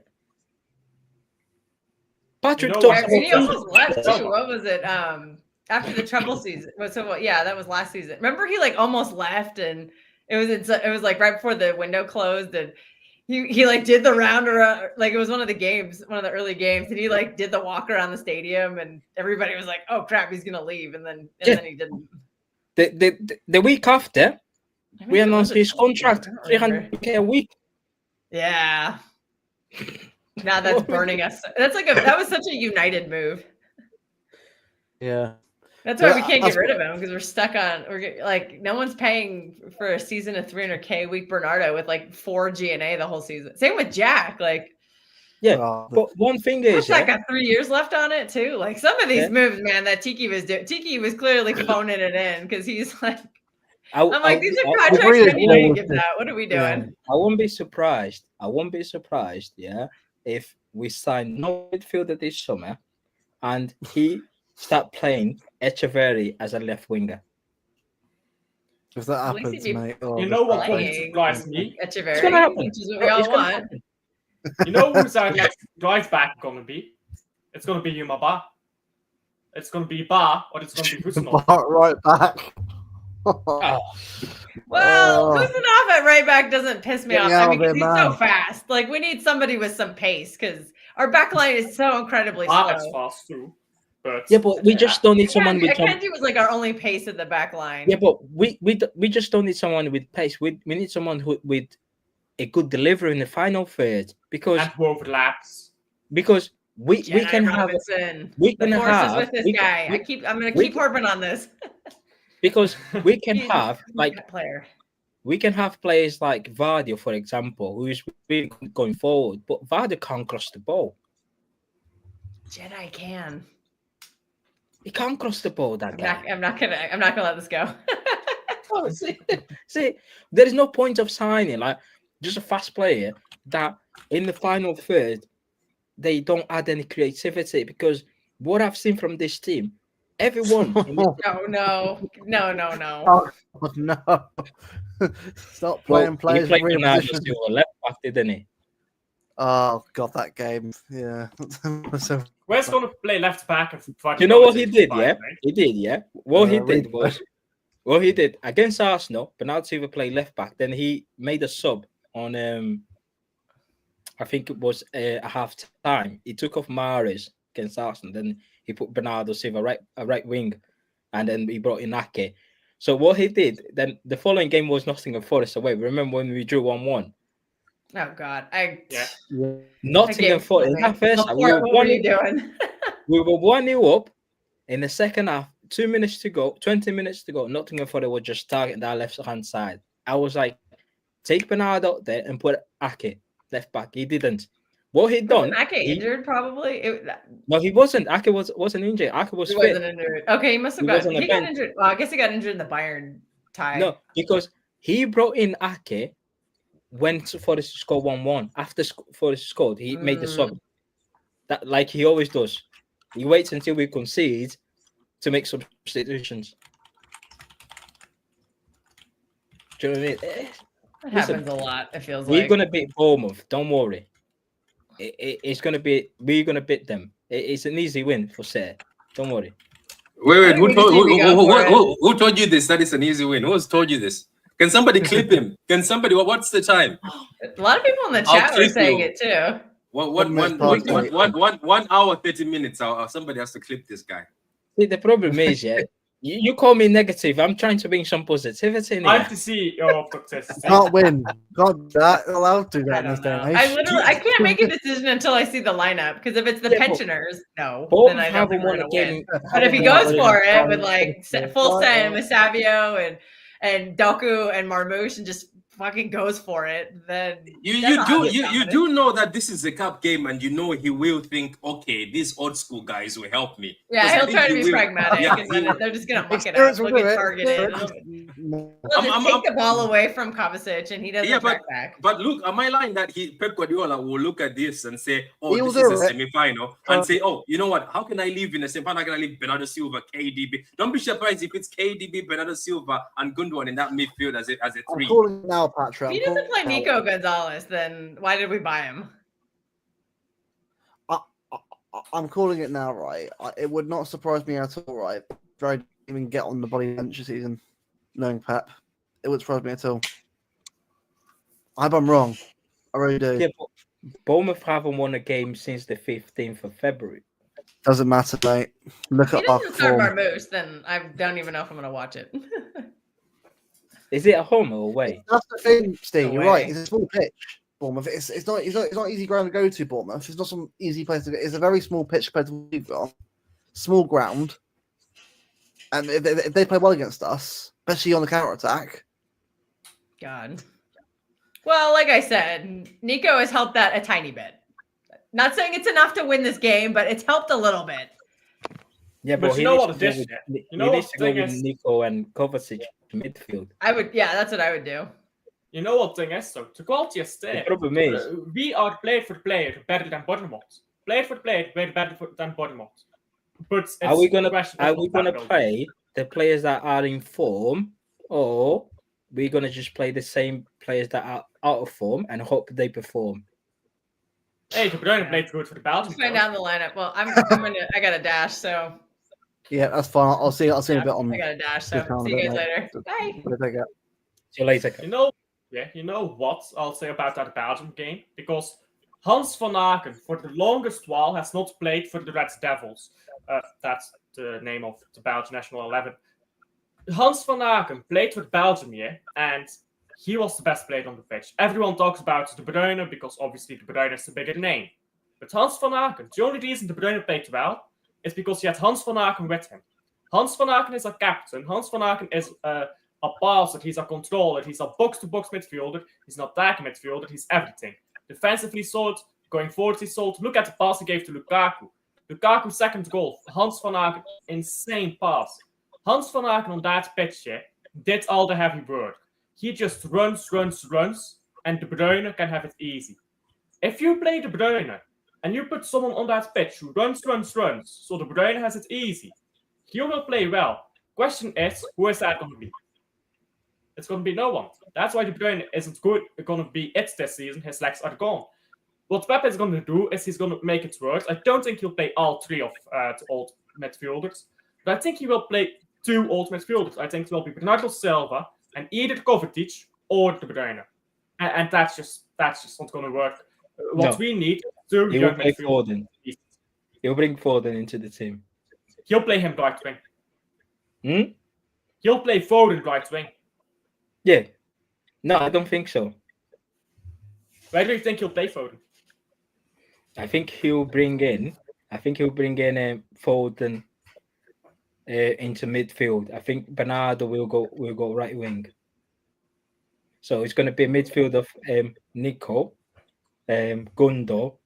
Patrick he almost left too. What was it? After the treble season. That was last season. Remember, he like almost left, and it was like right before the window closed, and he like did the round around. Like it was one of the early games, and he like did the walk around the stadium, and everybody was like, "Oh crap, he's gonna leave," and then he didn't. The week after, we announced his contract, $300K a week. Yeah. Now that's burning us. That was such a United move. Yeah. That's why we can't get rid of him, because we're stuck on. No one's paying for a season of $300K a week Bernardo with like 4 GNA the whole season. Same with Jack. But one thing is, Jack got 3 years left on it too. Like some of these moves, man, that Tiki was doing. Tiki was clearly phoning it in because he's like. I'm like, these are contracts we need to give out. What are we doing? I won't be surprised. If we sign no midfielder this summer, and he start playing Echeverri as a left winger. If that happens, mate. You know what wouldn't surprise me? Echeverri, which is what we all want. You know who's our next right back going to be? It's going to be Yuma Ba. It's going to be Ba, or it's going to be Husanov. Right back. Well, Husanov at right back doesn't piss me off. I mean, because he's so fast. Like, we need somebody with some pace because our back line is so incredibly slow. That's fast too. But we just don't need someone with. Akanji was like our only pace at the back line. Yeah, but we just don't need someone with pace. We need someone with a good delivery in the final third because who overlaps. Because we can have with this guy. I'm gonna keep harping on this. Because we can have we can have players like Vardy, for example, who is really going forward, but Vardy can't cross the ball. Jedi can. He can't cross the ball. That guy. I'm not gonna let this go. Oh, see, there is no point of signing like just a fast player that in the final third they don't add any creativity, because what I've seen from this team, everyone in this No. Oh no! Stop playing he players played in real Bernardo position. Silva left back, didn't he? Oh god, that game. Yeah. So, Where's going to play left back? And You know what he did? Yeah, he did. Yeah, what he did read- was what he did against Arsenal. Bernardo Silva played left back. Then he made a sub on I think it was a half time. He took off Mahrez against Arsenal. Then he put Bernardo Silva right wing, and then he brought in Ake. So what he did then, the following game was Nottingham Forest away. Remember when we drew 1-1? Oh God, Nottingham Forest. In that first half, we were what are you doing? we were 1-0 up. In the second half, 2 minutes to go, 20 minutes to go. Nottingham Forest was just targeting that left hand side. I was like, take Bernardo out there and put Ake left back. He didn't. What he done? Ake injured probably. No, he wasn't. Ake wasn't injured. Ake was He fit. wasn't injured. Okay, he must have got injured. Well, I guess he got injured in the Bayern tie. No, because he brought in Ake when Forest scored 1-1. After Forest scored, he made the sub. That like he always does. He waits until we concede to make substitutions. Do you know what I mean? It happens a lot. It feels we're like gonna beat Bournemouth. Don't worry. It's gonna be. We're gonna beat them. It's an easy win for Sir. Don't worry. Wait. Who told you this? That is an easy win. Who has told you this? Can somebody clip him? Can somebody? What's the time? A lot of people in the chat were saying it too. 1 hour 30 minutes. Somebody has to clip this guy. See, the problem is, you call me negative. I'm trying to bring some positivity in here. I have to see your success. Can't win. God, that allowed to that in this day. I can't make a decision until I see the lineup, because if it's the pensioners, no, then I don't think we're gonna win. But if he goes for it with like full send with Savio and Doku and Marmoush and just fucking goes for it, then you do know that this is a cup game, and you know he will think, okay, these old school guys will help me. Yeah, he'll try to be pragmatic, and then they're just gonna muck it up. They'll get targeted. They'll just take the ball away from Kovacic, and he doesn't track back. But look, am I lying that Pep Guardiola will look at this and say, oh, this is a semi-final, and say, oh, you know what? How can I leave in a semi-final? How can I leave Bernardo Silva, KDB? Don't be surprised if it's KDB, Bernardo Silva, and Gundogan in that midfield as a three. I'm calling now, Patrick. If he doesn't play Nico Gonzalez, then why did we buy him? I'm calling it now, right? It would not surprise me at all, right? If I didn't even get on the body bench this season, knowing Pep. It would surprise me at all. I hope I'm wrong. I really do. Yeah, but Bournemouth haven't won a game since the 15th of February. Doesn't matter, mate. Look at our If he doesn't start form. Marmoush, then I don't even know if I'm going to watch it. Is it at home or away? That's the thing, Steve. You're Away. right. It's a small pitch, Bournemouth. It's not easy ground to go to, Bournemouth. It's not some easy place to go. It's a very small pitch compared to what we've got. Small ground. And if they play well against us, especially on the counter attack. God. Well, like I said, Nico has helped that a tiny bit. Not saying it's enough to win this game, but it's helped a little bit. Yeah, but you know what it is? You know what the thing is? Nico and Kovacic midfield. That's what I would do. You know what thing is though? The quality is there. The problem is we are player for player better than Bournemouth. Player for player better than Bournemouth. But are we gonna play the players that are in form, or we're gonna just play the same players that are out of form and hope they perform? Hey, De Bruyne played good for the Belgium. Find down the lineup. Well, I got a dash, so yeah, that's fine. I'll see a bit on. I got a dash, so see you guys later. Bye. See you later. You know what I'll say about that Belgium game? Because Hans van Aken, for the longest while, has not played for the Red Devils. That's the name of the Belgian national 11. Hans van Aken played for Belgium, and he was the best player on the pitch. Everyone talks about De Bruyne because obviously De Bruyne is the bigger name. But Hans van Aken, the only reason De Bruyne played well is because he had Hans van Aken with him. Hans van Aken is a captain. Hans van Aken is a passer. He's a controller. He's a box-to-box midfielder. He's an attacking midfielder. He's everything. Defensively solid. Going forward, he's solid. Look at the pass he gave to Lukaku. Lukaku's second goal, Hans van Aken, insane pass. Hans van Aken on that pitch did all the heavy work. He just runs, and De Bruyne can have it easy. If you play De Bruyne and you put someone on that pitch who runs, so De Bruyne has it easy, he will play well. Question is, who is that going to be? It's going to be no one. That's why De Bruyne isn't going to be it this season. His legs are gone. What Pep is going to do is he's going to make it worse. I don't think he'll play all three of the old midfielders, but I think he will play 2 old midfielders. I think it will be Bernardo Silva and either Kovacic or De Bruyne, and that's just not going to work. What we need is 2 young midfielders. He'll bring Foden into the team. He'll play him right wing. He'll play Foden right wing. Yeah. No, I don't think so. Where do you think he'll play Foden? I think he'll bring in Foden into midfield. I think Bernardo will go right wing. So it's going to be a midfield of Nico, Gundo,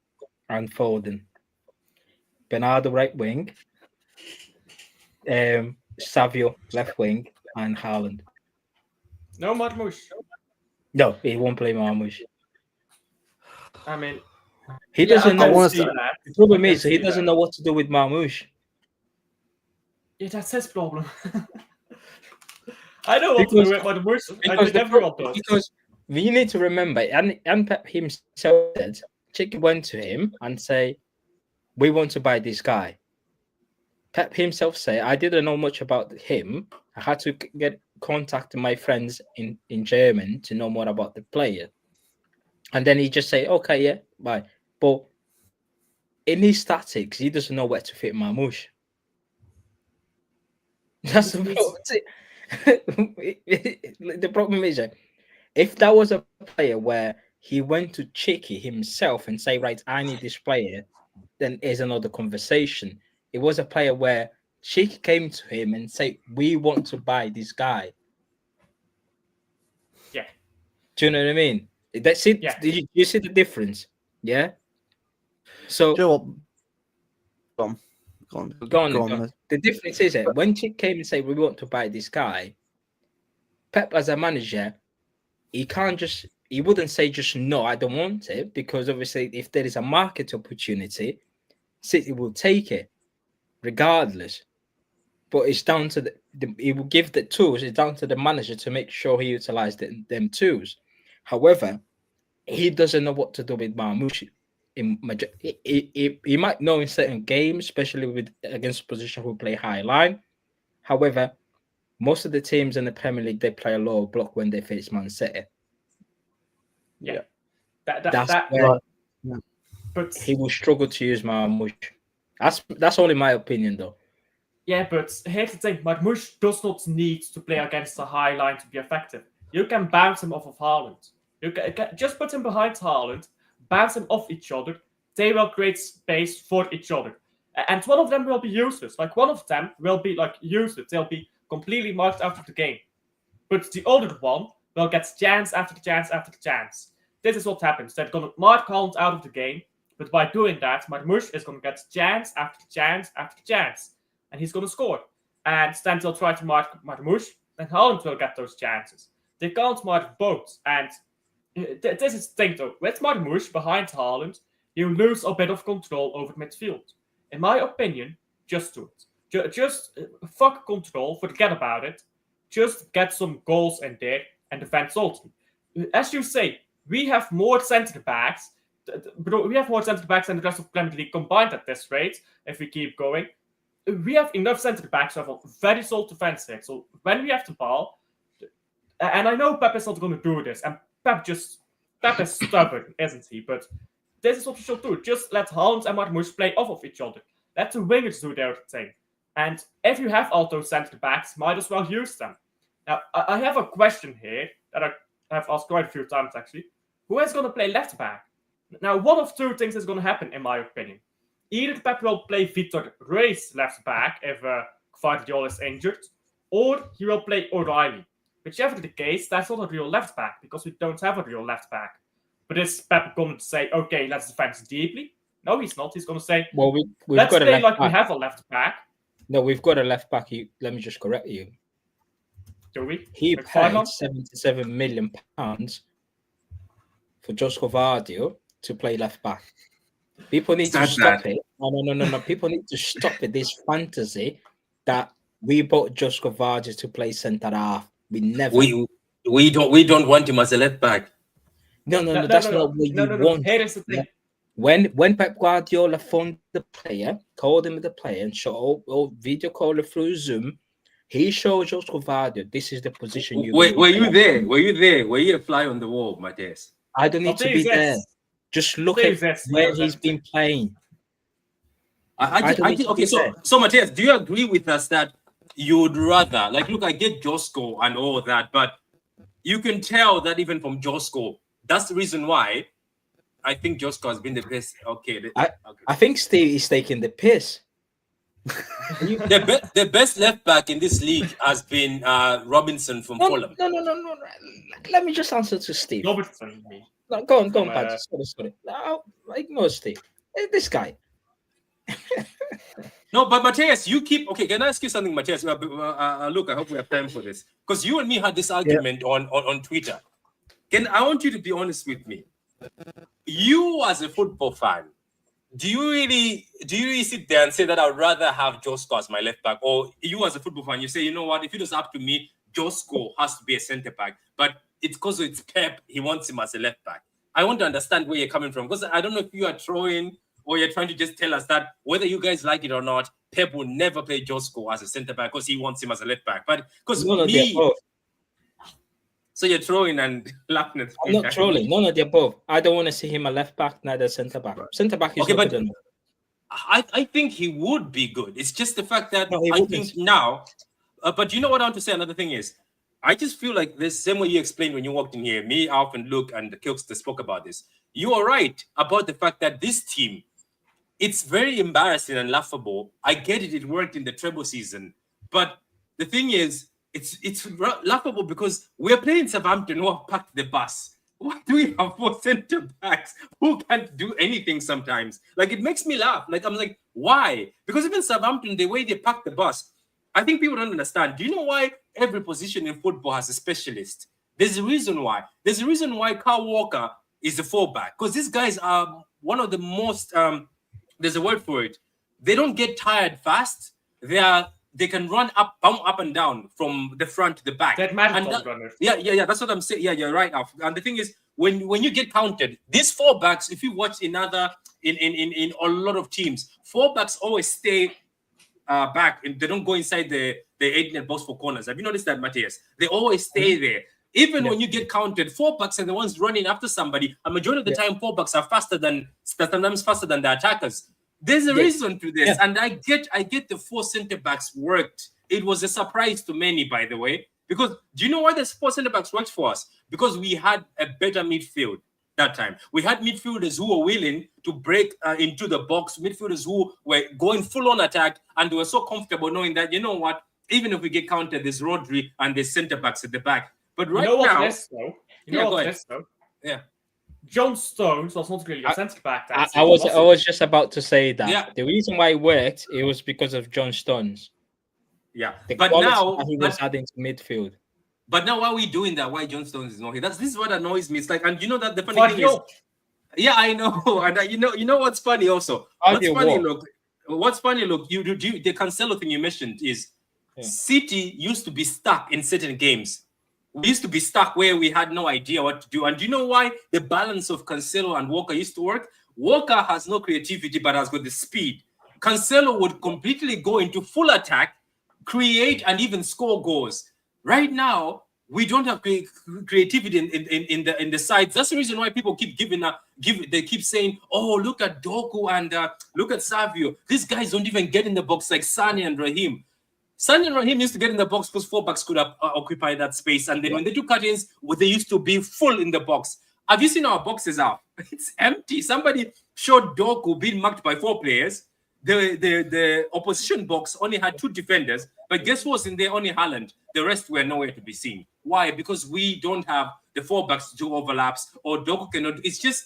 and Foden. Bernardo right wing, Savio left wing, and Haaland. No Marmoush. No, he won't play Marmoush. I mean, he doesn't know. The problem is he doesn't know what to do with Marmoush. Yeah, that's his problem. I know what to do with Marmoush. I think everyone does. Because we need to remember, and Pep himself said, Chick went to him and say, "We want to buy this guy." Pep himself said, "I didn't know much about him. I had to get contact my friends in Germany to know more about the player." And then he just say, "Okay, yeah, bye." But in his statistics, he doesn't know where to fit Marmoush. That's the problem. The problem is, if that was a player where he went to Chicky himself and say, "Right, I need this player," then is another conversation. It was a player where Chicky came to him and say, "We want to buy this guy." Yeah. Do you know what I mean? That's it. Yeah. You see the difference? Yeah. So Go on. The difference is that when Chick came and said, "We want to buy this guy," Pep as a manager, he wouldn't say just no, I don't want it, because obviously if there is a market opportunity, City will take it regardless. But it's down to he will give the tools. It's down to the manager to make sure he utilizes them tools. However, he doesn't know what to do with Marmoush. He might know in certain games, especially against position who play high line. However, most of the teams in the Premier League, they play a low block when they face Man City. Yeah. That's where but he will struggle to use Marmoush. That's only my opinion, though. Yeah, but here's the thing. Marmoush does not need to play against a high line to be effective. You can bounce him off of Haaland. You can just put him behind Haaland, bounce them off each other. They will create space for each other. And one of them will be useless. Like, one of them will be, like, useless. They'll be completely marked out of the game. But the other one will get chance after chance after chance. This is what happens. They're going to mark Haaland out of the game. But by doing that, Marmoush is going to get chance after chance after chance. And he's going to score. And then they'll try to mark Marmoush. Then Haaland will get those chances. They can't mark both. And this is the thing, though. With Marmoush behind Haaland, you lose a bit of control over midfield. In my opinion, just do it. Just fuck control, forget about it. Just get some goals in there and defend solidly. As you say, we have more centre backs. We have more centre backs than the rest of the Premier League combined at this rate. If we keep going, we have enough centre backs to have a very solid defense here. So when we have the ball, and I know Pep is not going to do this, and Pep is stubborn, isn't he? But this is what you should do. Just let Haaland and Marmoush play off of each other. Let the wingers do their thing. And if you have all those centre backs, might as well use them. Now, I have a question here that I have asked quite a few times, actually. Who is going to play left back? Now, one of two things is going to happen, in my opinion. Either Pep will play Vitor Reis left back if Gvardiol is injured, or he will play O'Reilly. Whichever the case, that's not a real left back, because we don't have a real left back. But is Pep going to say, okay, let's defend deeply? No, he's not. He's going to say, Well, we've let's got a play left like back. we have a left back. No, we've got a left back. Let me just correct you. Do we? He Like paid £5 £77 million for Josko Vardio to play left back. People need to stop it. No. People need to stop it. This fantasy that we bought Josko Vardio to play centre half. We never. We don't want him as a left back. No. That's not what you want. Here is the thing. When Pep Guardiola phoned the player, called him the player, and showed video call through Zoom, he showed Josko Vardio, this is the position you. Were you there? Were you a fly on the wall, Matthias? I don't need to be there. Just look at where he's been playing. Okay, so Matthias, do you agree with us that you would rather, like, look, I get Josko and all that, but you can tell that even from Josko, that's the reason why I think Josko has been the best. Okay. I think Steve is taking the piss. The best left back in this league has been Robinson from Fulham. No. Let me just answer to Steve. Robertson. No, go on, Pat. Sorry. No, ignore Steve. This guy. No, but Matthias, you keep okay. Can I ask you something, Matthias? Look, I hope we have time for this because you and me had this argument on Twitter. I want you to be honest with me. You as a football fan, do you really sit there and say that I'd rather have Josko as my left back, or you as a football fan, you say, you know what, if it was up to me, Josko has to be a centre back, but it's because it's Pep, he wants him as a left back. I want to understand where you're coming from because I don't know if you are trolling or you're trying to just tell us that whether you guys like it or not, Pep will never play Josko as a centre back because he wants him as a left back. But because so you're trolling and laughing at me. I'm not trolling. None of the above. I don't want to see him a left back, neither centre back. Centre back is not good enough. I think he would be good. It's just the fact that I think now. But you know what I want to say? Another thing is, I just feel like the same way you explained when you walked in here. Me, Alf, and Luke, and the Kilkster spoke about this. You are right about the fact that this team, it's very embarrassing and laughable. I get it. It worked in the treble season. But the thing is, it's laughable because we're playing Southampton who have packed the bus. Why do we have 4 centre backs who can't do anything sometimes? Like, it makes me laugh. Like, I'm like, why? Because even Southampton, the way they pack the bus, I think people don't understand. Do you know why every position in football has a specialist? There's a reason why. There's a reason why Kyle Walker is the fullback. Because these guys are one of the most, there's a word for it. They don't get tired fast. They can run up and down from the front to the back. That marathon runners. Yeah. That's what I'm saying. Yeah, you're right, Alf. And the thing is, when you get counted, these 4 backs, if you watch in a lot of teams, 4 backs always stay back and they don't go inside the 8-net box for corners. Have you noticed that, Matthias? They always stay there. Even when you get counted, 4 backs are the ones running after somebody. A majority of the time, 4 backs are sometimes faster than the attackers. There's a reason to this, and I get the 4 centre backs worked. It was a surprise to many, by the way, because do you know why the 4 centre backs worked for us? Because we had a better midfield that time. We had midfielders who were willing to break into the box, midfielders who were going full on attack, and they were so comfortable knowing that, you know what, even if we get counted, there's Rodri and there's centre backs at the back. But right now, yeah. John Stones was not really a centre back. I was just about to say that. Yeah. The reason why it worked, it was because of John Stones. Yeah, but now he was adding to midfield. But now, why are we doing that? Why John Stones is not here? This is what annoys me. It's like, and you know that the funny thing is, yeah, I know, and you know what's funny also. What's funny? Look, you the Cancelo thing you mentioned is City used to be stuck in certain games. We used to be stuck where we had no idea what to do. And do you know why the balance of Cancelo and Walker used to work? Walker has no creativity, but has got the speed. Cancelo would completely go into full attack, create, and even score goals. Right now, we don't have creativity in the sides. That's the reason why people keep They keep saying, "Oh, look at Doku and look at Savio. These guys don't even get in the box like Sane and Raheem." Sane and Raheem used to get in the box because 4 backs could occupy that space. And then when they took cut-ins, they used to be full in the box. Have you seen our boxes out? It's empty. Somebody showed Doku being marked by 4 players. The opposition box only had 2 defenders. But guess what's in there? Only Haaland. The rest were nowhere to be seen. Why? Because we don't have the 4 backs to do overlaps or Doku cannot. It's just,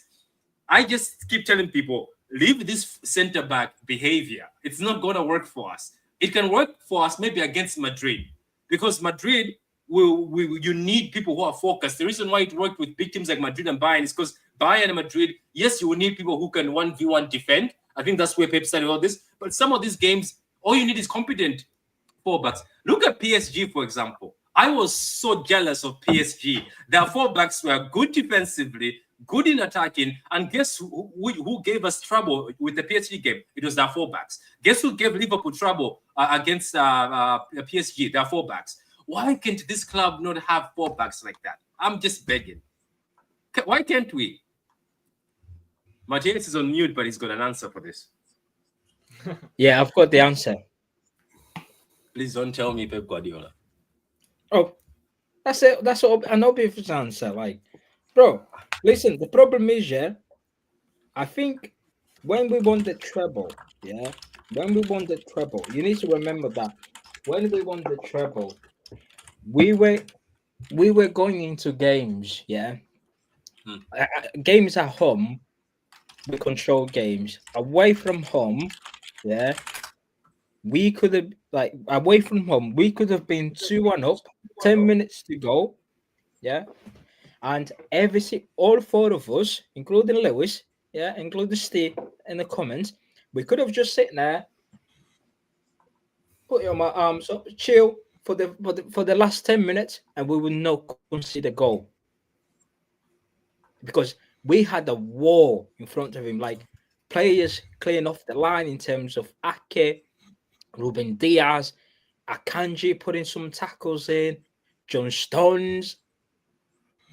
I just keep telling people, leave this centre back behavior. It's not going to work for us. It can work for us maybe against Madrid, because Madrid you need people who are focused. The reason why it worked with big teams like Madrid and Bayern is because Bayern and Madrid, yes, you will need people who can 1v1 defend. I think that's where Pep started all this. But some of these games, all you need is competent fullbacks. Look at PSG, for example. I was so jealous of PSG. Their fullbacks were good defensively, good in attacking, and guess who gave us trouble with the PSG game? It was their fullbacks. Guess who gave Liverpool trouble against PSG? Their fullbacks. Why can't this club not have fullbacks like that? I'm just begging. Why can't we? Martinez is on mute, but he's got an answer for this. Yeah, I've got the answer. Please don't tell me Pep Guardiola. Oh, that's it. That's an obvious answer. Like, bro, listen. The problem is, yeah, I think when we won the treble, you need to remember that when we won the treble, we were going into games, yeah. Games at home, we control games. Away from home, yeah, we could have we could have been 2-1 up, 10 minutes to go, yeah, and all four of us, including Lewis, yeah, including Steve in the comments, we could have just sitting there, put your arms up, chill for the last 10 minutes, and we would not concede a goal because we had a wall in front of him, like players clearing off the line in terms of Ake, Ruben Diaz, Akanji putting some tackles in, John Stones,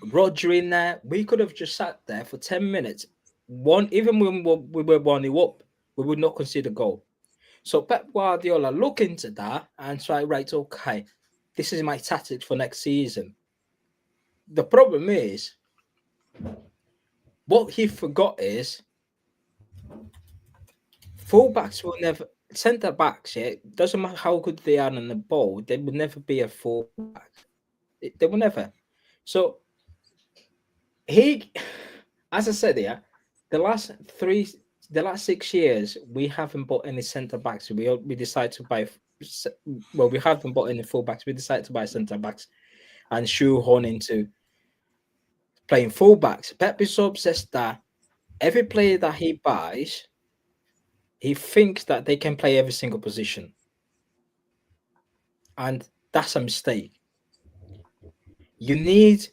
Rodri in there. We could have just sat there for 10 minutes. Even when we were 1-0 up, we would not concede a goal. So Pep Guardiola look into that and try, right, okay, this is my tactics for next season. The problem is, what he forgot is fullbacks will never, centre backs, yeah, it doesn't matter how good they are on the ball, they will never be a fullback. They will never. So he, as I said, yeah, the last 6 years, we haven't bought any centre backs. We decided to buy. Well, we haven't bought any fullbacks. We decided to buy centre backs and shoehorn into playing fullbacks. Pep is so obsessed that every player that he buys, he thinks that they can play every single position, and that's a mistake. You need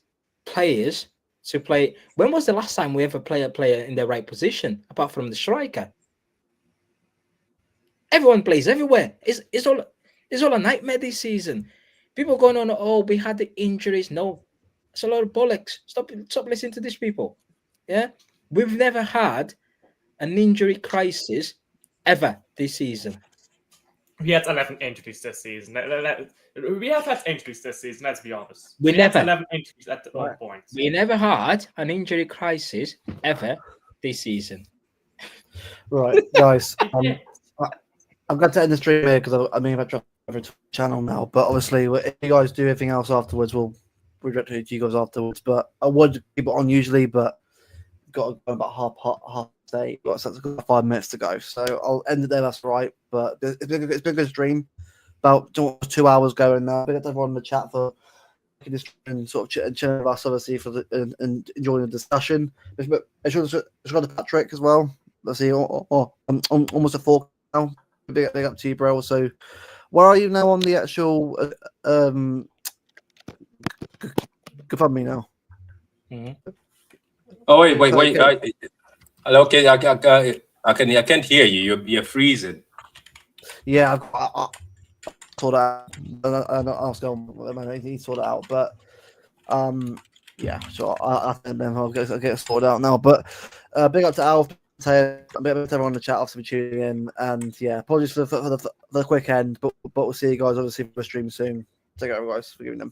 players to play. When was the last time we ever played a player in the right position, apart from the striker? Everyone plays everywhere. It's all a nightmare this season. People going on, oh, we had the injuries. No, it's a lot of bollocks. Stop listening to these people. Yeah, we've never had an injury crisis ever this season. We had 11 injuries this season. We have had injuries this season, let's be honest. We never had 11 injuries at one point. We never had an injury crisis ever this season. Right, guys. I'm going to end the stream here because I mean, I've dropped over to the channel now. But obviously, if you guys do anything else afterwards, we'll direct it to you guys afterwards. But I would keep it on usually, but got to go about half day. Got 5 minutes to go, so I'll end it there. That's right. But it's been a good stream. About 2 hours going now. Big up to everyone in the chat for and sort of chatting with us, obviously, and enjoying the discussion. Make sure to subscribe to Patrick as well. Let's see, I'm almost at 4 now. Big up to you, bro. So, where are you now on the actual GoFundMe now? Mm-hmm. Oh wait! Okay, I can't hear you. You're freezing. Yeah, I sort that out. I'll still need to sort it out. But yeah, so I'll get it sorted out now. But big up to Alf. Big up to everyone in the chat, obviously, for tuning in. And yeah, apologies for the quick end, but we'll see you guys obviously for the stream soon. Take care, guys, for giving them.